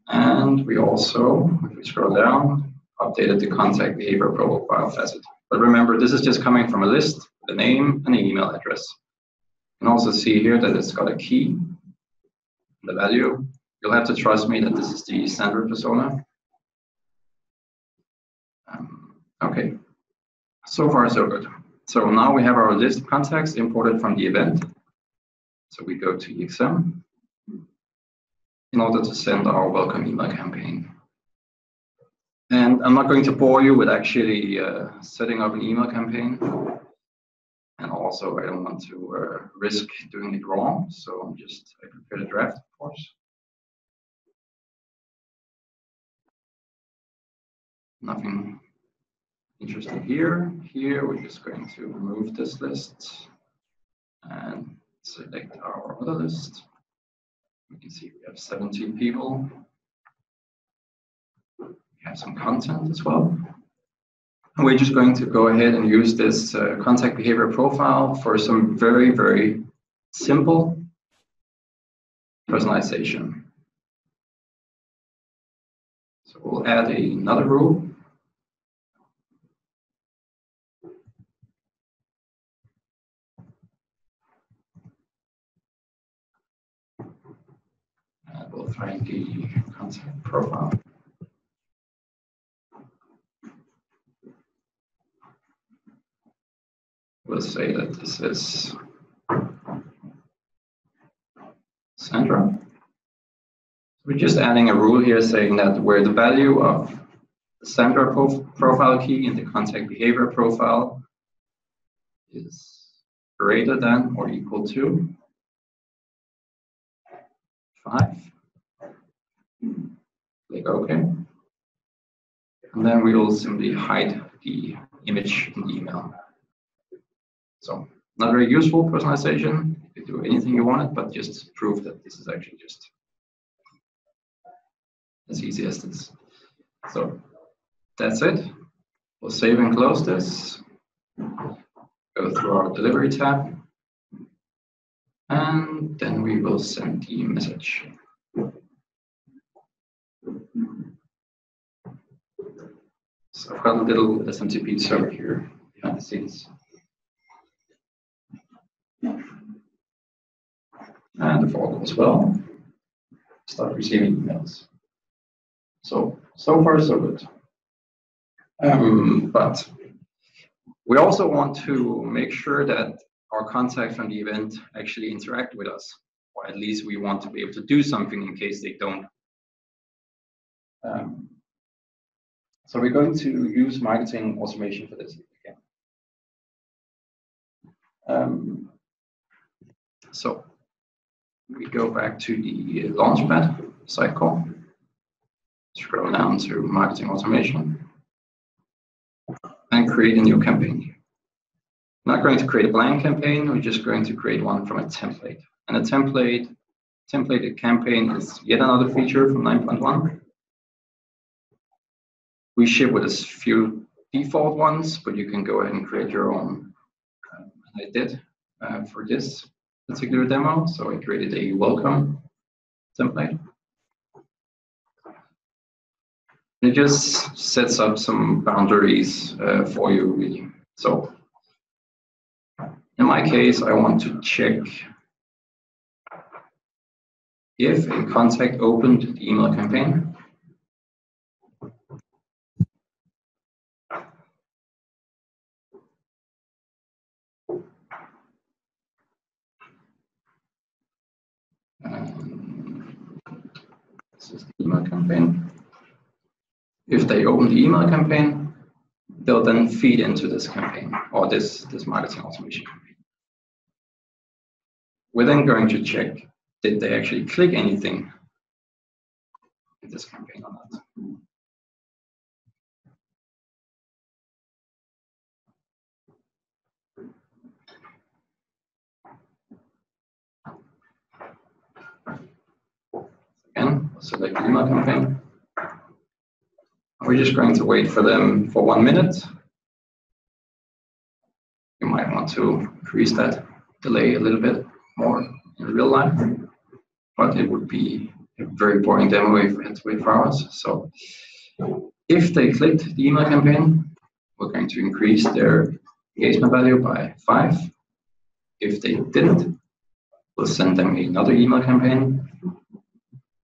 and we also, if we scroll down, updated the contact behavior profile facet. But remember, this is just coming from a list, the name and the email address. You can also see here that it's got a key, the value. You'll have to trust me that this is the standard persona. Okay, so far so good. So now we have our list of contacts imported from the event. So we go to EXM in order to send our welcome email campaign. And I'm not going to bore you with actually setting up an email campaign. And also I don't want to risk doing it wrong. So I prepared a draft, of course. Nothing interesting here. Here we're just going to remove this list and select our other list. We can see we have 17 people. We have some content as well. And we're just going to go ahead and use this contact behavior profile for some very, very simple personalization. So we'll add another rule. And we'll find the contact profile. We'll say that this is Sandra. We're just adding a rule here saying that where the value of the Sandra profile key in the contact behavior profile is greater than or equal to 5. Click OK. And then we will simply hide the image in the email. So not very useful personalization. You can do anything you want, but just prove that this is actually just as easy as this. So that's it. We'll save and close this. Go through our delivery tab. And then we will send the message. So I've got a little SMTP server here behind the scenes. And if all goes well, start receiving emails. So far so good. But we also want to make sure that our contacts from the event actually interact with us, or at least we want to be able to do something in case they don't. So we're going to use marketing automation for this again. So we go back to the Launchpad, Sitecore, scroll down to marketing automation, and create a new campaign. I'm not going to create a blank campaign, we're just going to create one from a template. And a templated campaign is yet another feature from 9.1. We ship with a few default ones, but you can go ahead and create your own. I did for this particular demo, so I created a welcome template. It just sets up some boundaries for you, really. So in my case, I want to check if a contact opened the email campaign. This is the email campaign. If they open the email campaign, they'll then feed into this campaign or this marketing automation campaign. We're then going to check, did they actually click anything in this campaign or not? Select the email campaign. We're just going to wait for them for 1 minute. You might want to increase that delay a little bit more in real life, but it would be a very boring demo if we had to wait for hours. So if they clicked the email campaign, we're going to increase their engagement value by 5. If they didn't, we'll send them another email campaign,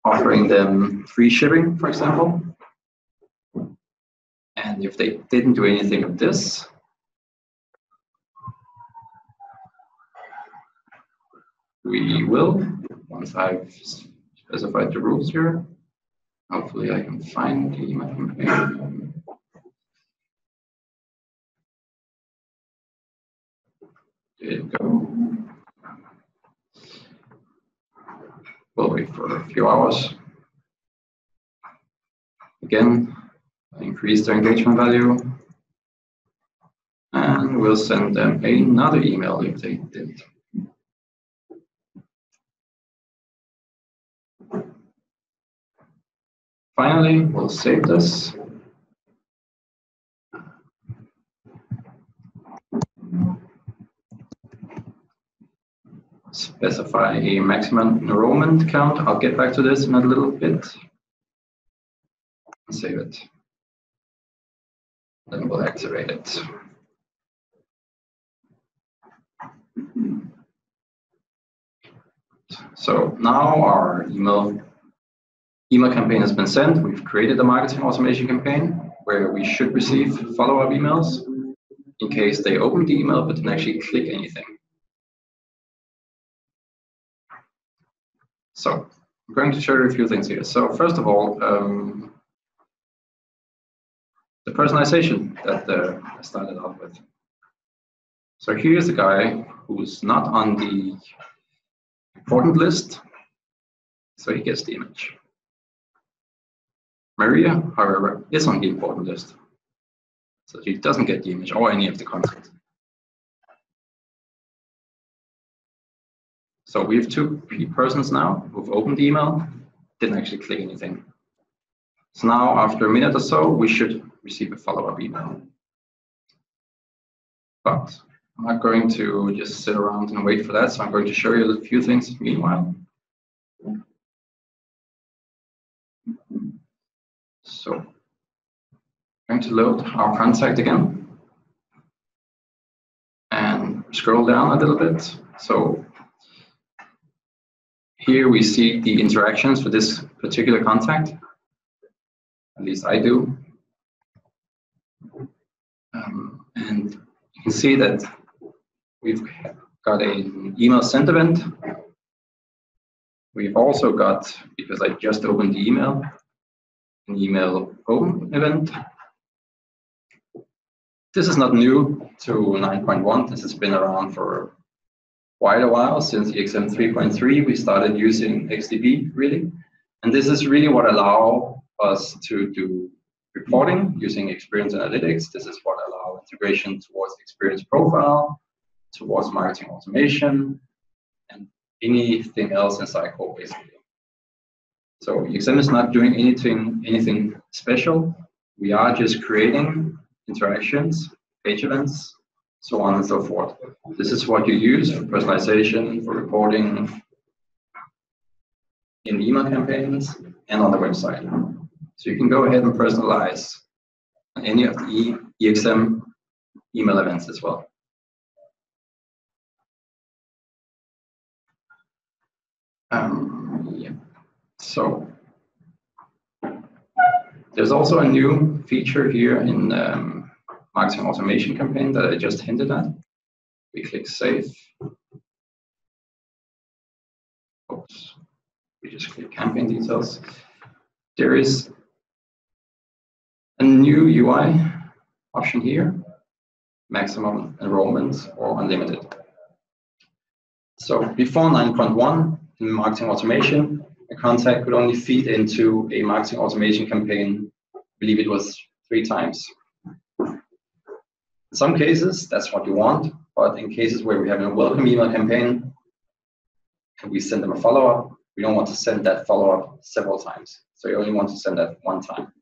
offering them free shipping, for example. And if they didn't do anything of this, we will, once I've specified the rules here, hopefully I can find the email campaign. There you go. We'll wait for a few hours. Again, increase their engagement value. And we'll send them another email if they didn't. Finally, we'll save this. Specify a maximum enrollment count. I'll get back to this in a little bit. Save it. Then we'll activate it. So now our email campaign has been sent. We've created a marketing automation campaign where we should receive follow-up emails in case they open the email but didn't actually click anything. So I'm going to show you a few things here. So first of all, the personalization that I started off with. So here's a guy who's not on the important list, so he gets the image. Maria, however, is on the important list, so she doesn't get the image or any of the content. So we have 2 persons now who've opened the email, didn't actually click anything. So now after a minute or so, we should receive a follow-up email. But I'm not going to just sit around and wait for that, so I'm going to show you a few things meanwhile. So I'm going to load our contact again and scroll down a little bit. So here we see the interactions for this particular contact. At least I do. And you can see that we've got an email sent event. We've also got, because I just opened the email, an email open event. This is not new to 9.1. This has been around for quite a while. Since EXM 3.3, we started using XDB, really. And this is really what allows us to do reporting using Experience Analytics. This is what allows integration towards Experience Profile, towards marketing automation, and anything else in Sitecore, basically. So EXM is not doing anything special. We are just creating interactions, page events, so on and so forth. This is what you use for personalization, for reporting, in email campaigns, and on the website. So you can go ahead and personalize any of the EXM email events as well. Yeah. So there's also a new feature here in marketing automation campaign that I just hinted at. We click save. Oops. We just click campaign details. There is a new UI option here, maximum enrollment or unlimited. So before 9.1 in marketing automation, a contact could only feed into a marketing automation campaign, I believe it was 3 times. In some cases, that's what you want, but in cases where we have a welcome email campaign and we send them a follow-up, We don't want to send that follow-up several times. So you only want to send that one time.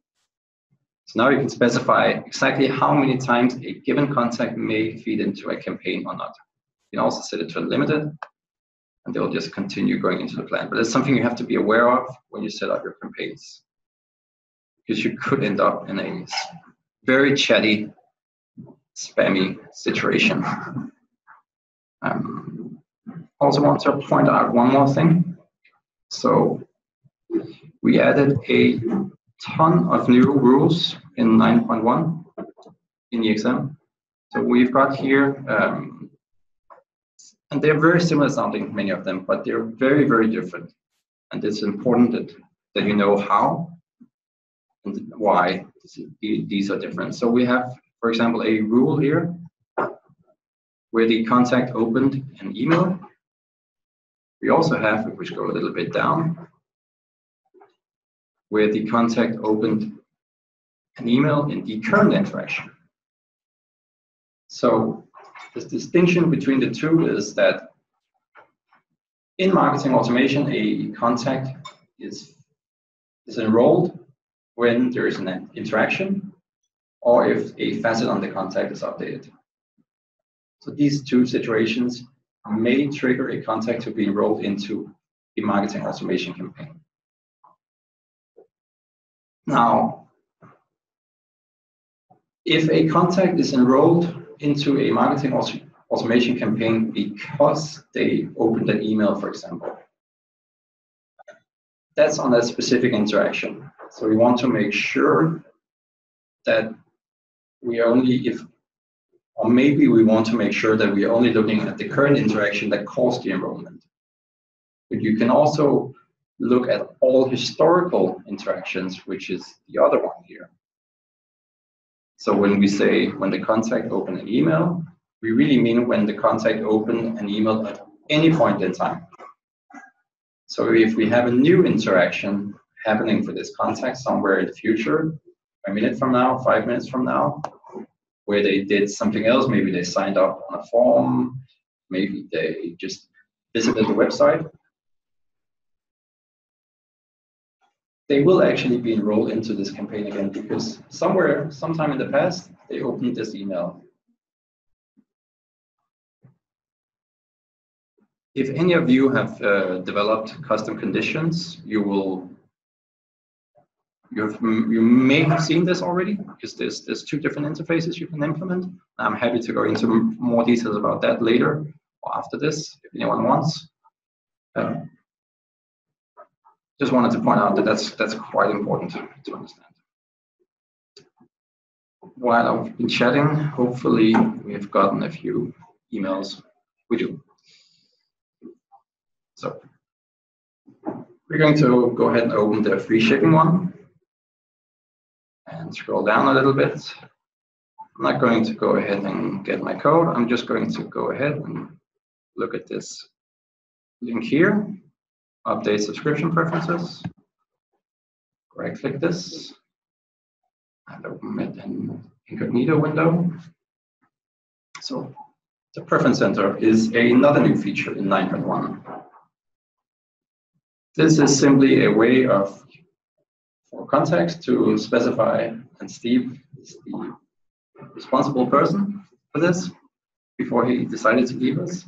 So now you can specify exactly how many times a given contact may feed into a campaign or not. You can also set it to unlimited, and they'll just continue going into the plan. But it's something you have to be aware of when you set up your campaigns, because you could end up in a very chatty, spammy situation. Also want to point out one more thing. So we added a ton of new rules in 9.1 in the exam. So we've got here, and they're very similar sounding, many of them, but they're very, very different. And it's important that you know how and why these are different. So we have, for example, a rule here where the contact opened an email. We also have, if we go a little bit down, where the contact opened an email in the current interaction. So the distinction between the two is that in marketing automation, a contact is enrolled when there is an interaction or if a facet on the contact is updated. So these two situations may trigger a contact to be enrolled into a marketing automation campaign. Now, if a contact is enrolled into a marketing automation campaign because they opened an email, for example, that's on that specific interaction. So we want to make sure that we only, or maybe we want to make sure that we are only looking at the current interaction that caused the enrollment. But you can also look at all historical interactions, which is the other one here. So when we say when the contact opened an email, we really mean when the contact opened an email at any point in time. So if we have a new interaction happening for this contact somewhere in the future, a minute from now, 5 minutes from now, where they did something else, maybe they signed up on a form, maybe they just visited the website, they will actually be enrolled into this campaign again because sometime in the past, they opened this email. If any of you have developed custom conditions, you may have seen this already because there's two different interfaces you can implement. I'm happy to go into more details about that later or after this if anyone wants. Just wanted to point out that that's quite important to understand. While I've been chatting, hopefully we've gotten a few emails. We do. So we're going to go ahead and open the free shipping one and scroll down a little bit. I'm not going to go ahead and get my code. I'm just going to go ahead and look at this link here, update subscription preferences. Right click this and open it in incognito window. So the preference center is another new feature in 9.1. This is simply a way for context to specify, and Steve is the responsible person for this before he decided to leave us.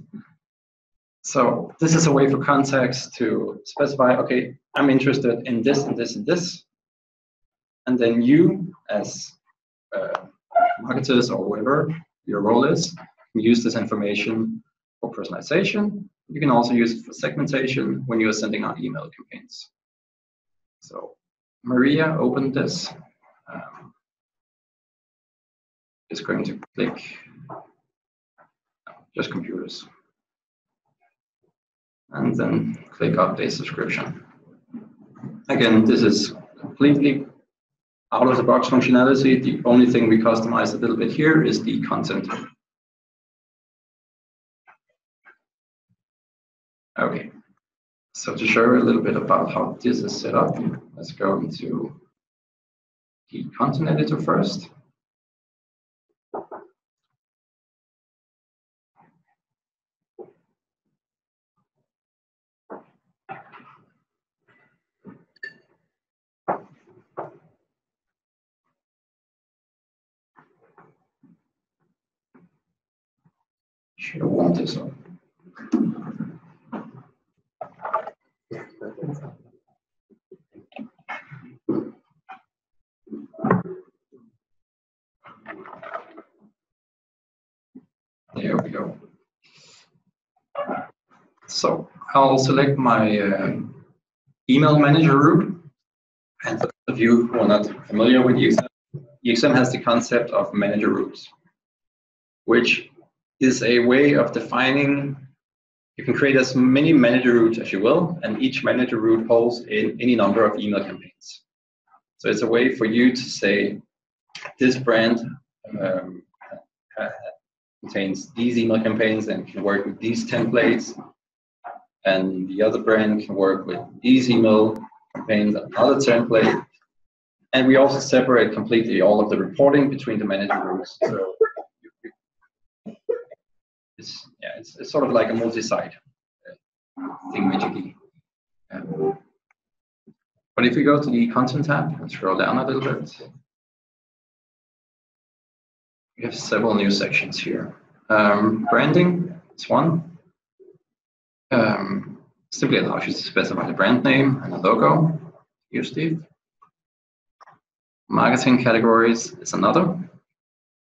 So this is a way for contacts to specify, okay, I'm interested in this and this and this. And then you, as marketers or whoever your role is, can use this information for personalization. You can also use it for segmentation when you're sending out email campaigns. So Maria opened this. Is going to click just computers. And then click update subscription. Again, this is completely out of the box functionality. The only thing we customize a little bit here is the content. Okay, so to show you a little bit about how this is set up, let's go into the content editor first. Should have warmed this up. There we go. So I'll select my email manager route. And for those of you who are not familiar with EXM, EXM has the concept of manager routes, which is a way of defining, you can create as many manager routes as you will, and each manager route holds in any number of email campaigns. So it's a way for you to say, this brand contains these email campaigns and can work with these templates, and the other brand can work with these email campaigns and another template. And we also separate completely all of the reporting between the manager routes. So it's sort of like a multi-site thingamajiggy. But if we go to the content tab and scroll down a little bit, we have several new sections here. Branding, it's one. Simply allows you to specify the brand name and the logo. Here, Steve. Marketing categories is another.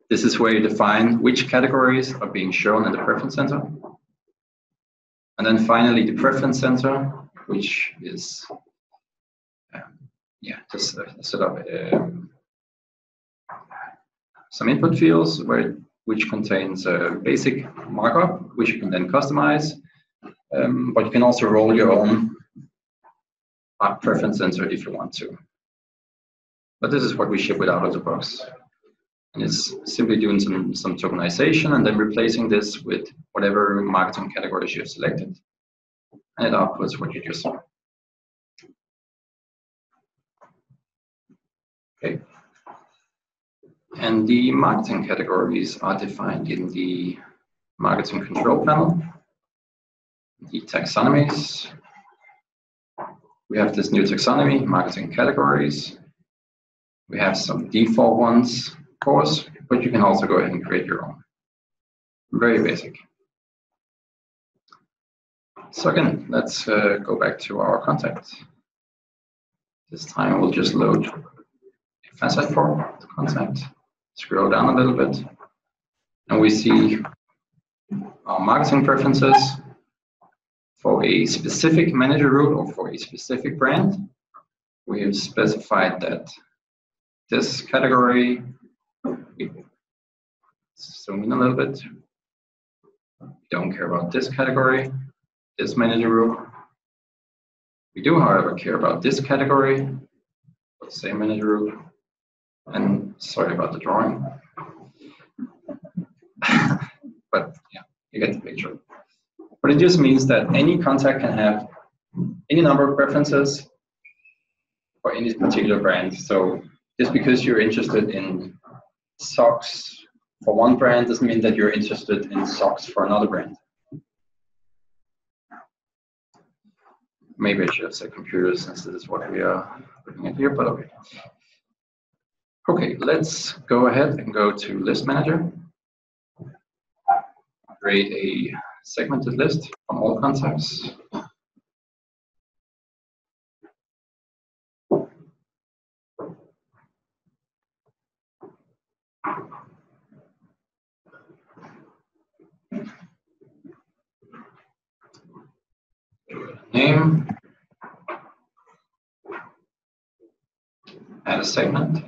This is where you define which categories are being shown in the preference center. And then finally, the preference center, which is just set up some input fields which contains a basic markup, which you can then customize. But you can also roll your own preference center if you want to. But this is what we ship with out of the box. And it's simply doing some tokenization and then replacing this with whatever marketing categories you've selected. And it outputs what you just saw. Okay. And the marketing categories are defined in the marketing control panel. The taxonomies. We have this new taxonomy, marketing categories. We have some default ones, of course, but you can also go ahead and create your own. Very basic. So again, let's go back to our contact. This time we'll just load a Sitecore contact, scroll down a little bit, and we see our marketing preferences for a specific manager route or for a specific brand. We have specified that this category, zoom in a little bit, we don't care about this category, this manager route. We do, however, care about this category, the same manager route, and sorry about the drawing. But yeah, you get the picture. But it just means that any contact can have any number of preferences for any particular brand. So just because you're interested in socks for one brand doesn't mean that you're interested in socks for another brand. Maybe I should have said computers since this is what we are looking at here, but okay. Okay, let's go ahead and go to List Manager. Create a segmented list from all contacts. Name, add a segment.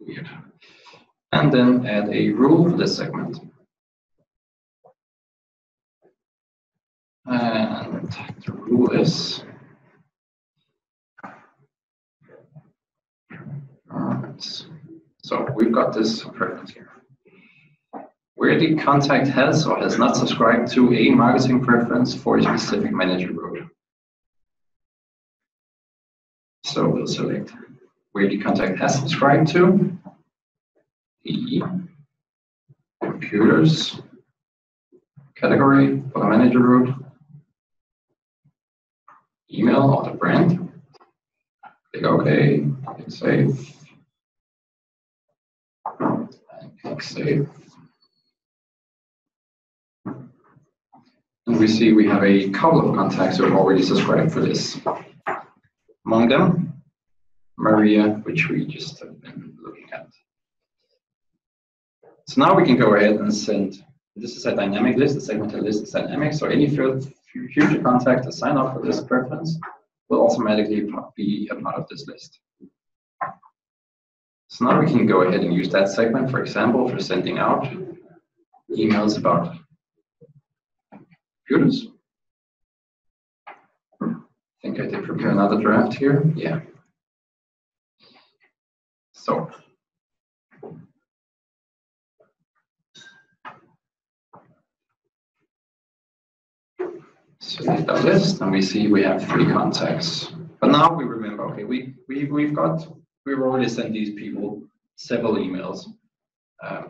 Weird. And then add a rule for this segment. And the rule is so we've got this preference here. Where the contact has or has not subscribed to a marketing preference for a specific manager route. So we'll select where the contact has subscribed to, the computers, category for the manager route, email or the brand. Click OK, click Save, and click Save. And we see we have a couple of contacts who have already subscribed for this. Among them, Maria, which we just have been looking at. So now we can go ahead and send, this is a dynamic list, the segmented list is dynamic, so any future contact that sign up for this preference will automatically be a part of this list. So now we can go ahead and use that segment, for example, for sending out emails about computers. I think I did prepare another draft here. Yeah. So select the list, and we see we have 3 contacts. But now we remember, okay, we've already sent these people several emails.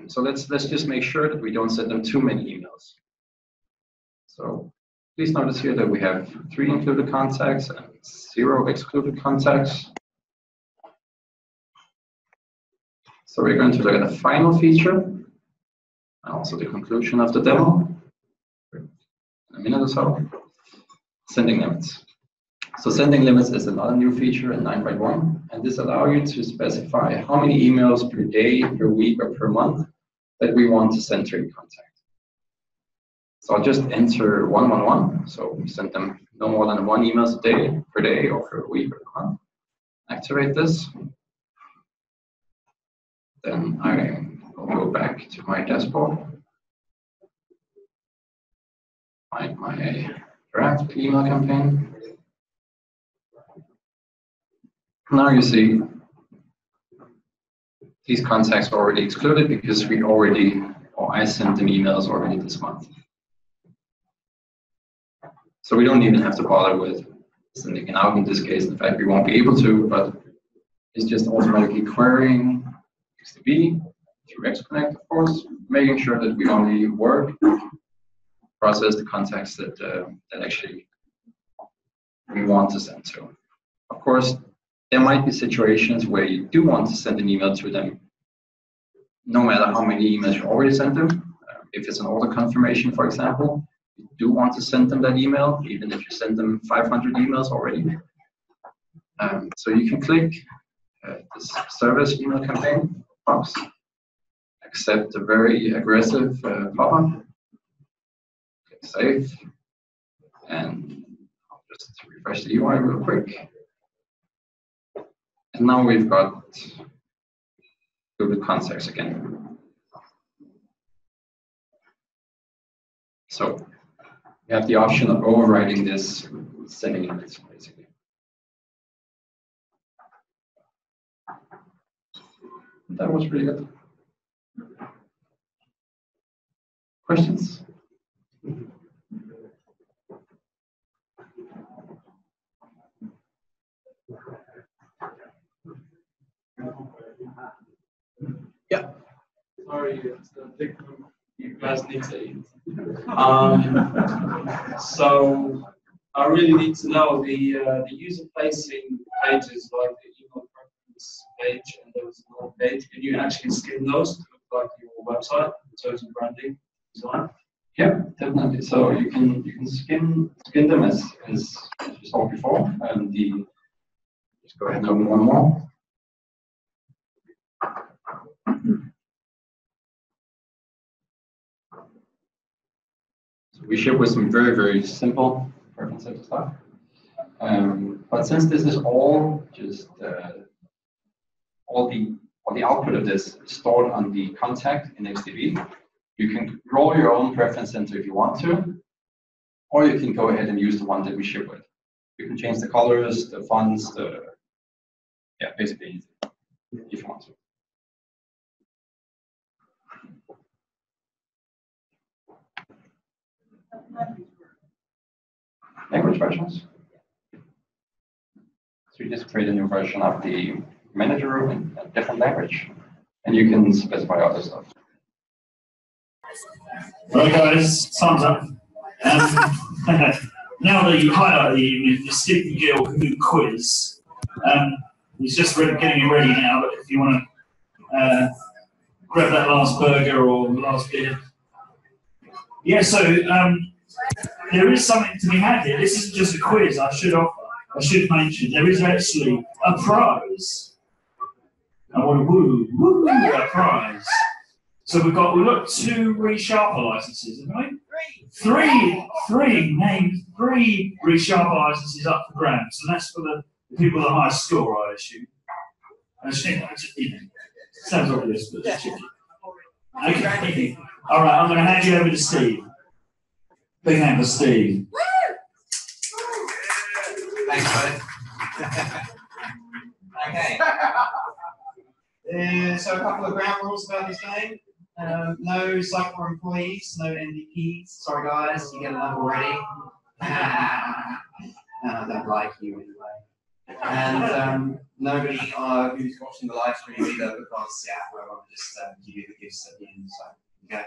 So let's just make sure that we don't send them too many emails. So please notice here that we have 3 included contacts and 0 excluded contacts. So we're going to look at the final feature and also the conclusion of the demo in a minute or so. Sending limits. So sending limits is another new feature in 9.1, and this allows you to specify how many emails per day, per week, or per month that we want to send to a contact. So I'll just enter 111. So we send them no more than 1 email per day, or per week or per month. Activate this. Then I will go back to my dashboard. Find my draft email campaign. Now you see these contacts are already excluded because I sent them emails already this month. So we don't even have to bother with sending it out in this case. In fact, we won't be able to, but it's just automatically querying XDB through XConnect, of course, making sure that we only process the contacts that actually we want to send to. Of course, there might be situations where you do want to send an email to them, no matter how many emails you already sent them. If it's an order confirmation, for example, you do want to send them that email, even if you send them 500 emails already. So you can click this service email campaign box, accept a very aggressive pop-up, click save, and I'll just refresh the UI real quick. And now we've got Google Contacts again. So we have the option of overriding this sending limits, basically. That was pretty good. Questions? Yeah. Sorry, it's the big you guys need to eat. So I really need to know the user-facing pages, like the email preference page and there was another page. Can you actually skin those to look like your website in terms of branding design? Yeah, definitely. So you can skin them as we saw before, and just go ahead and open one more. So we ship with some very simple preference set stuff. But since this is all just all the output of this is stored on the contact in XDB, you can roll your own preference center if you want to, or you can go ahead and use the one that we ship with. You can change the colors, the fonts, basically anything if you want to. Language versions. So you just create a new version of the manager in a different language, and you can specify other stuff. Right, guys, time's up. Now the highlight of the evening is Stephen Gill quiz. He's just getting it ready now, but if you want to grab that last burger or last beer. Yeah, so there is something to be had here. This isn't just a quiz. I should mention there is actually a prize. I want to a prize. So we've got 2 ReSharper licenses, haven't we? Three ReSharper licenses up for grabs, and that's for the people with the highest score, I assume. Sounds obvious, but it's tricky. Okay. All right, I'm going to hand you over to Steve. Big hand for Steve. Thanks, buddy. Okay. So a couple of ground rules about this game. No Sitecore employees, no MVPs. Sorry guys, you get enough already. I don't like you anyway. And nobody who's watching the live stream either, because I want to just give you the gifts at the end. So okay.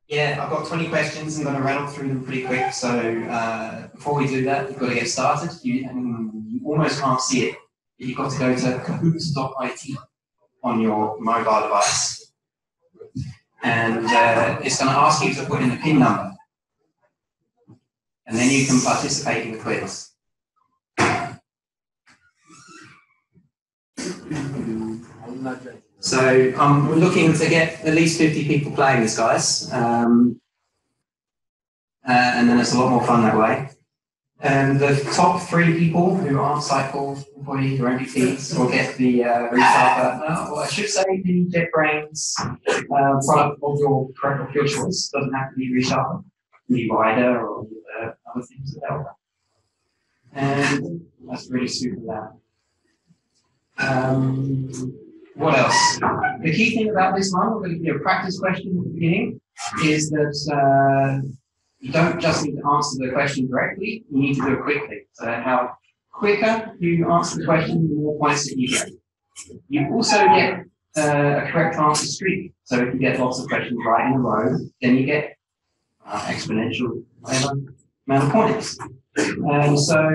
Yeah, I've got 20 questions. I'm going to rattle through them pretty quick. So before we do that, you've got to get started. You almost can't see it. You've got to go to kahoot.it on your mobile device. And it's going to ask you to put in a PIN number. And then you can participate in the quiz. So we're looking to get at least 50 people playing this, guys. And then it's a lot more fun that way. And the top 3 people who aren't Sitecore employees or MVPs will get the ReSharper. Well, I should say the JetBrains product of your choice. Doesn't have to be ReSharper. It can be Rider or other things that help. And that's really super that. What else? The key thing about this one, we're going to give you a practice question at the beginning, is that you don't just need to answer the question directly, you need to do it quickly. So how quicker you answer the question, the more points that you get. You also get a correct answer streak. So if you get lots of questions right in a row, then you get exponential amount of points. And so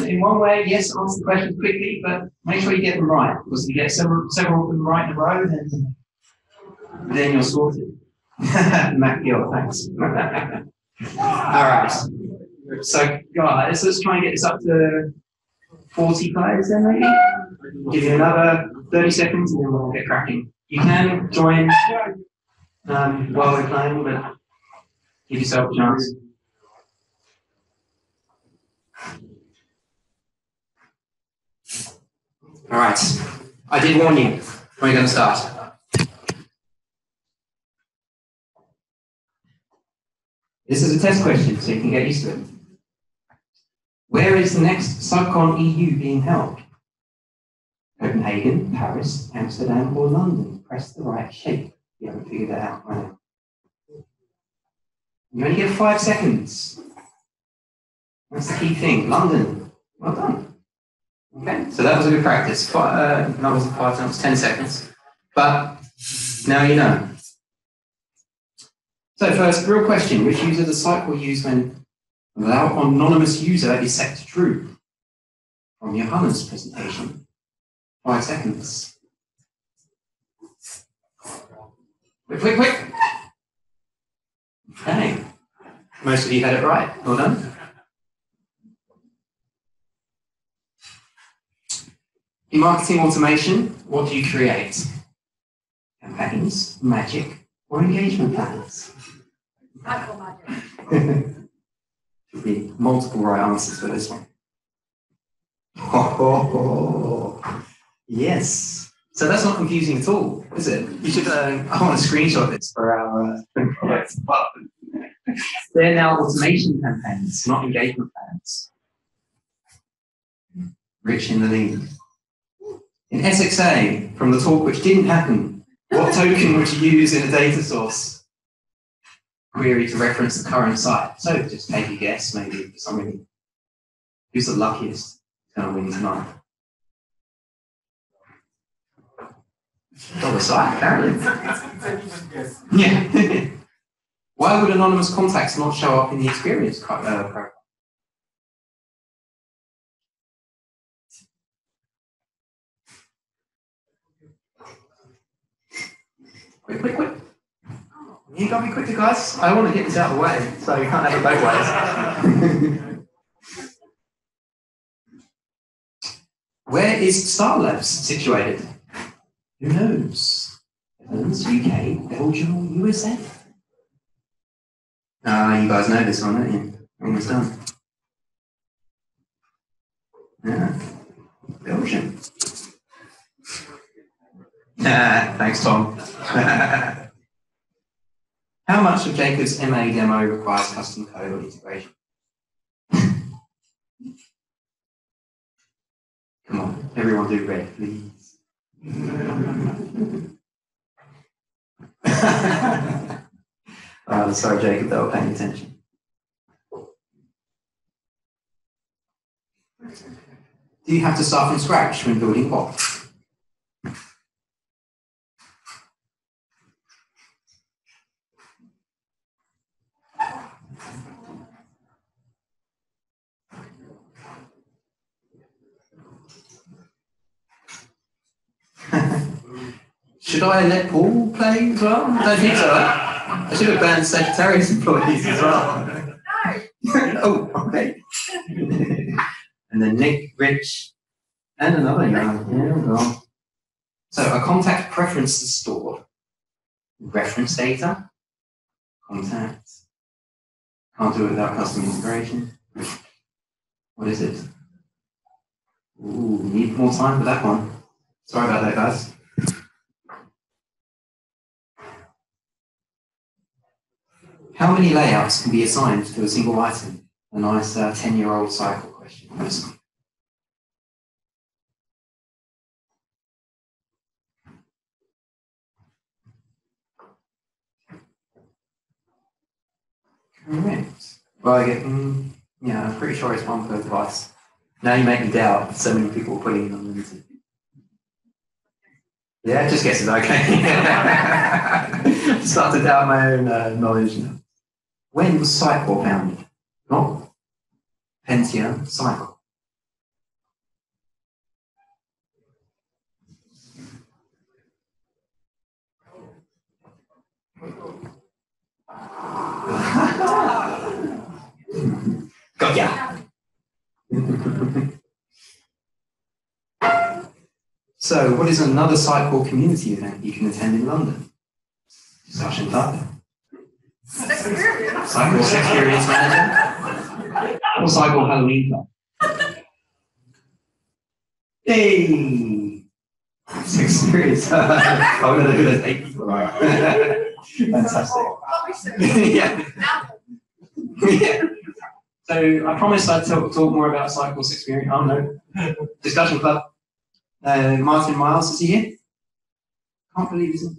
in one way, yes, answer the questions quickly, but make sure you get them right. Because if you get several of them right in a row, then you're sorted. Matt Gill, thanks. All right. So, guys, let's try and get this up to 40 players then, maybe. Give you another 30 seconds and then we'll get cracking. You can join while we're playing, but give yourself a chance. All right. I did warn you. When are you going to start? This is a test question, so you can get used to it. Where is the next SubCon EU being held? Copenhagen, Paris, Amsterdam, or London? Press the right shape. You haven't figured that out right now. You only get 5 seconds. That's the key thing. London. Well done. Okay, so that was a good practice. That wasn't 5, that was 10 seconds. But now you know. So first, real question, which user does Sitecore use when allow anonymous user is set to true? From Johanna's presentation. 5 seconds. Quick. Okay. Most of you had it right. Well done. In marketing automation, what do you create? Campaigns, magic, or engagement plans? Should be multiple right answers for this one. Yes. So that's not confusing at all, is it? You should. I want to screenshot this for our products. They're now automation campaigns, not engagement plans. Rich in the lead. In SXA, from the talk which didn't happen, what token would you use in a data source query to reference the current site? So just take a guess, maybe something Who's the luckiest going to win tonight? On the side, apparently. Yeah. Why would anonymous contacts not show up in the experience profile? Quick. You gotta be quicker, guys. I want to get this out of the way, so you can't have it both ways. Where is Star Labs situated? Who knows? Netherlands, UK, Belgium, USA. You guys know this one, don't you? Almost done. Yeah. Belgium. Thanks, Tom. How much of Jacob's MA demo requires custom code or integration? Come on, everyone do red, please. Sorry, Jacob, they were paying attention. Do you have to start from scratch when building bots? Should I let Paul play as well? I don't think so. I should have banned Sagittarius employees as well. No! Oh, okay. And then Nick, Rich, and another guy. Yeah, well. So a contact preference is stored. Reference data. Contacts. Can't do it without custom integration. What is it? Ooh, need more time for that one. Sorry about that, guys. How many layouts can be assigned to a single item? A nice 10-year-old cycle question. Correct. Well, I get, yeah, I'm pretty sure it's one per device. Now you make me doubt so many people are putting it on limited. Yeah, just guesses, okay. Start to doubt my own knowledge now. When was Sitecore founded? Not Pentium, Sitecore. Got ya. So, what is another Sitecore community event you can attend in London? Discussion Club. Sitecore Experience Manager. Or Sitecore Halloween Club. Hey! Experience. I'm going to do this 8 people. Fantastic. Yeah. Yeah. So I promised I'd talk more about Sitecore's experience. Oh no. Discussion Club. Martin Miles, is he here? Can't believe he's in.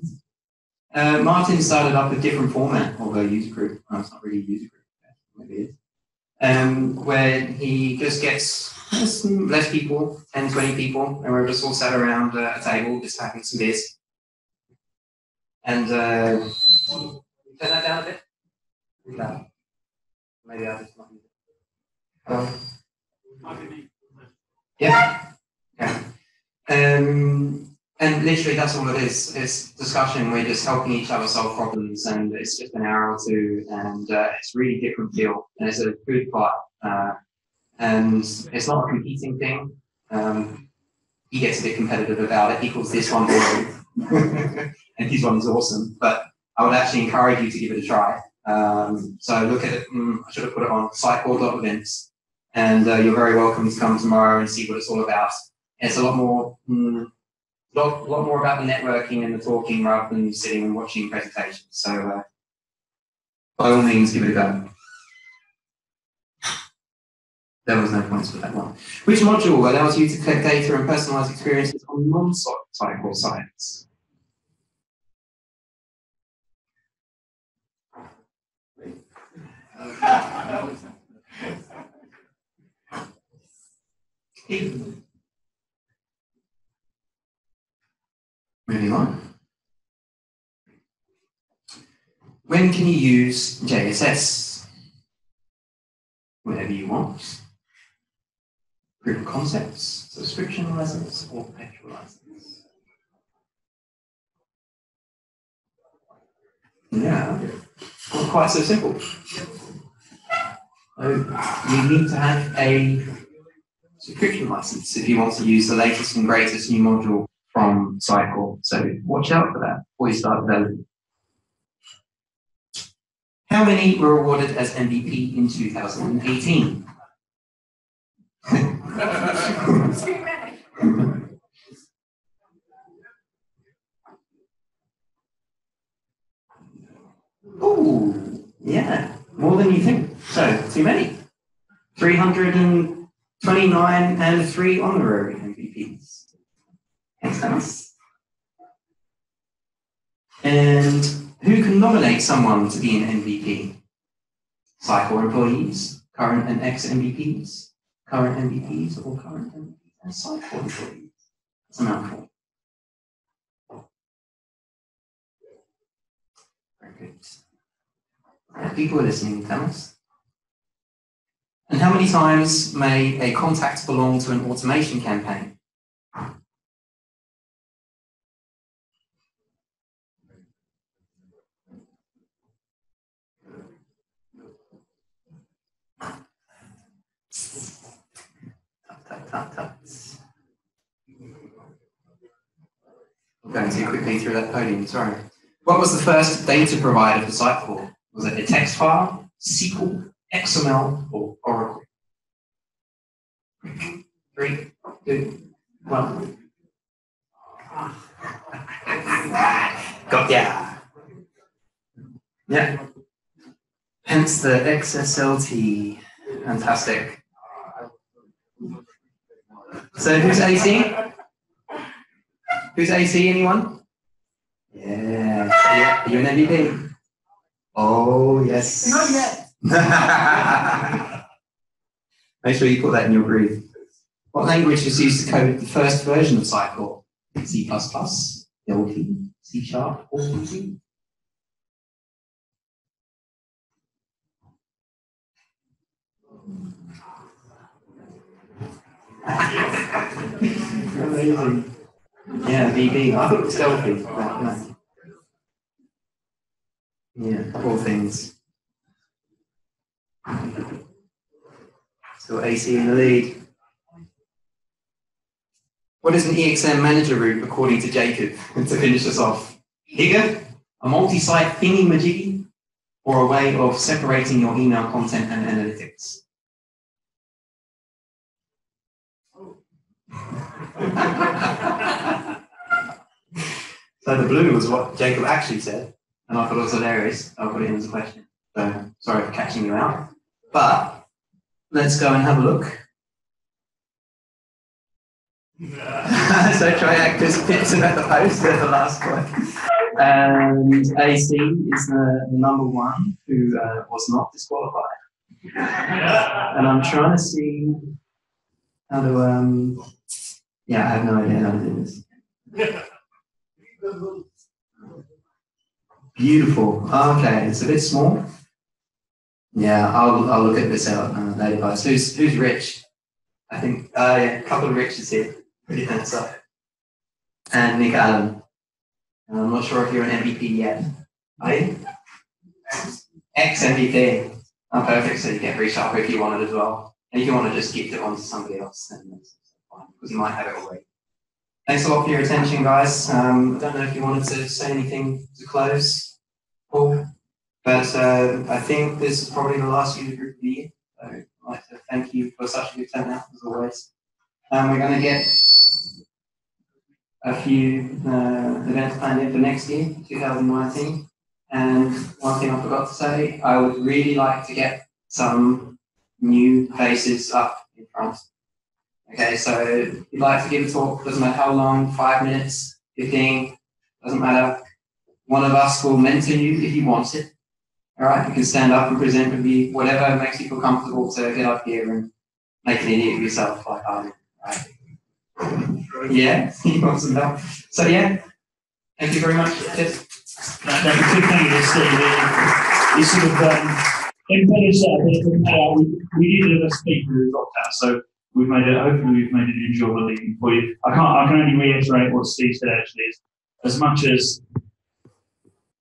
Martin started up a different format of a user group. Oh, it's not really a user group, maybe it is. Where he just gets less people, 10, 20 people, and we're just all sat around a table, just having some beers. And turn that down a bit. No. Maybe I'll just not use it. Yeah. Yeah. And literally that's all it is. It's discussion. We're just helping each other solve problems, and it's just an hour or two, and it's really different feel, and it's a good vibe. And it's not a competing thing. He gets a bit competitive about it. He calls this one boring, and his one is awesome. But I would actually encourage you to give it a try. So look at it. I should have put it on sitecore.events, and you're very welcome to come tomorrow and see what it's all about. It's a lot more, lot more about the networking and the talking rather than sitting and watching presentations. So by all means, give it a go. There was no points for that one. Which module allows you to collect data and personalize experiences on non-Sitecore sites? Moving on. When can you use JSS? Whenever you want. Proof of concepts, subscription license, or perpetual license. Yeah, not quite so simple. So you need to have a subscription license if you want to use the latest and greatest new module from Sitecore. So watch out for that before you start developing. How many were awarded as MVP in 2018? Ooh, yeah, more than you think. So, too many. 329 and 3 honorary MVPs. Thanks. And who can nominate someone to be an MVP? Sitecore employees, current and ex-MVPs, current MVPs, or current MVPs and Sitecore employees. That's a mouthful. Very good. People are listening, tell us. And how many times may a contact belong to an automation campaign? I'm going too quickly through that podium, sorry. What was the first data provider for Sitecore? Was it a text file, SQL, XML, or Oracle? 3, 2, 1. Got ya. Yeah. Hence the XSLT. Fantastic. So who's AC? Who's AC, anyone? Yeah. Are you an MVP? Oh, yes. Not yet. Make sure you put that in your brief. What language is used to code the first version of Sitecore? C++, Delphi, C#, or C? Amazing. Yeah, VB. I thought it was Delphi. But no. Yeah, all things. So AC in the lead. What is an EXM manager route according to Jacob? To finish us off. Higger, a multi-site thingy-majiggy, or a way of separating your email content and analytics? So the blue was what Jacob actually said, and I thought it was hilarious. I'll put it in as a question. So sorry for catching you out. But let's go and have a look. So Triactus pits him at the post at the last point. And AC is the number one who was not disqualified. And I'm trying to see how to, yeah, I have no idea how to do this. Beautiful. Okay, it's a bit small. Yeah, I'll look at this out later, guys. Who's Rich? I think yeah, a couple of Riches here. Pretty hands up. And Nick Allen. I'm not sure if you're an MVP yet. Are you? Ex-MVP. Oh, perfect. So you get free sharp if you want it as well. And if you want to just gift it on to somebody else, then that's fine, because you might have it already. Thanks a lot for your attention, guys. I don't know if you wanted to say anything to close, Paul, but I think this is probably the last user group of the year. So I'd like to thank you for such a good turnout, as always. We're going to get a few events planned in for next year, 2019. And one thing I forgot to say, I would really like to get some new faces up in front. Okay, so if you'd like to give a talk, doesn't matter how long, 5 minutes, 15, doesn't matter. One of us will mentor you if you want it. All right, you can stand up and present with me, whatever makes you feel comfortable to get up here and make an idiot of yourself like I do. Yeah, you want some help? So yeah, thank you very much. Cheers. The good thing is that it's sort of we needed a speaker who dropped out, so we've made it. Hopefully, we've made it enjoyable evening for you. I can only reiterate what Steve said. Actually, is as much as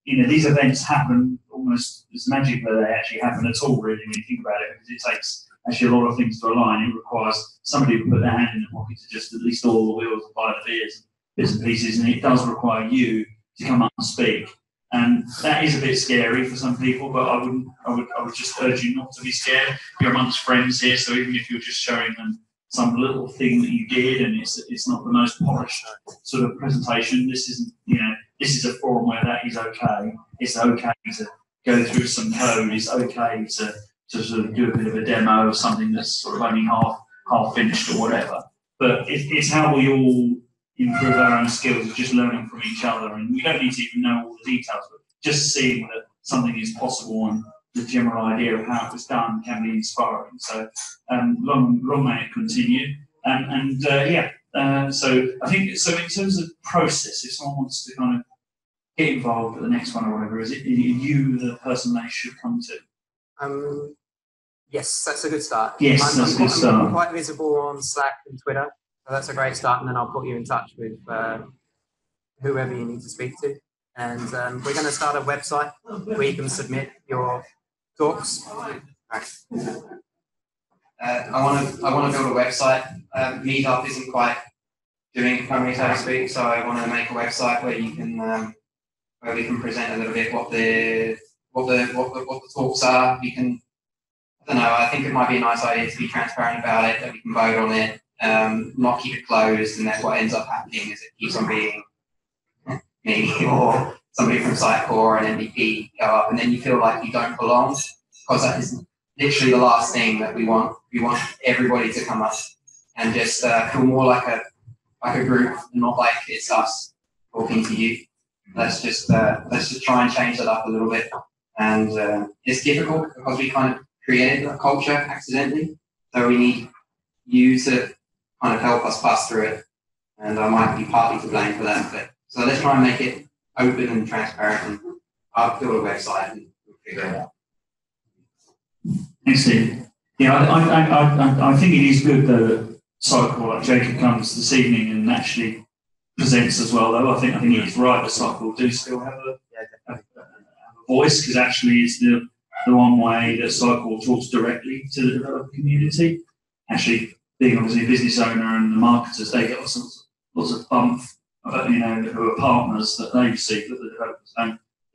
these events happen, almost it's magic that they actually happen at all. Really, when you think about it, because it takes actually a lot of things to align. It requires somebody to put their hand in the pocket to just at least all the wheels and buy the beers, bits and pieces, and it does require you to come up and speak. And that is a bit scary for some people, but I would just urge you not to be scared. You're amongst friends here, so even if you're just showing them some little thing that you did, and it's not the most polished sort of presentation, this isn't, this is a forum where that is okay. It's okay to go through some code. It's okay to sort of do a bit of a demo of something that's sort of only half finished or whatever. But it's how we all improve our own skills, of just learning from each other, and we don't need to even know all the details, but just seeing that something is possible and the general idea of how it was done can be inspiring. So long may it continue. So I think so. In terms of process, if someone wants to kind of get involved at the next one or whatever, is it you the person they should come to? Yes, that's a good start. Yes, that's a good start. I'm quite visible on Slack and Twitter, so that's a great start, and then I'll put you in touch with whoever you need to speak to. And we're going to start a website where you can submit your talks. Right. I want to build a website. Meetup isn't quite doing it for me, so to speak. So I want to make a website where you can where we can present a little bit what the talks are. We can, I don't know. I think it might be a nice idea to be transparent about it, that we can vote on it, not keep it closed, and that's what ends up happening is it keeps on being me or somebody from Sitecore and MVP go up, and then you feel like you don't belong, because that is literally the last thing that we want. We want everybody to come up and just feel more like a group, and not like it's us talking to you. Let's just try and change that up a little bit. And it's difficult because we kind of created a culture accidentally, so we need you to kind of help us pass through it. And I might be partly to blame for that, but so let's try and make it open and transparent, and I'll build a website and we'll figure it out. Thanks, Steve. Yeah, I think it is good though that Sitecore, like Jacob, comes this evening and actually presents as well. Though I think he's right that Sitecore do still have a voice, because actually it's the one way that Sitecore talks directly to the developer community. Actually, being obviously a business owner and the marketers, they get lots of bump, who are partners that they receive that the developers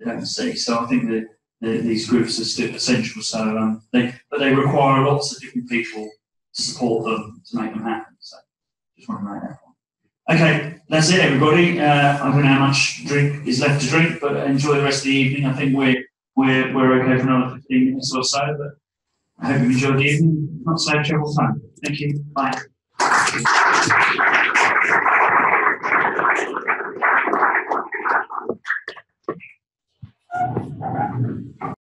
don't see. So I think that these groups are still essential. So they require lots of different people to support them to make them happen. So just want to make that point. Okay, that's it, everybody. I don't know how much drink is left to drink, but enjoy the rest of the evening. I think we're okay for another 15 minutes or so. But I hope you enjoyed the evening. Not safe travel time. Thank you. Bye.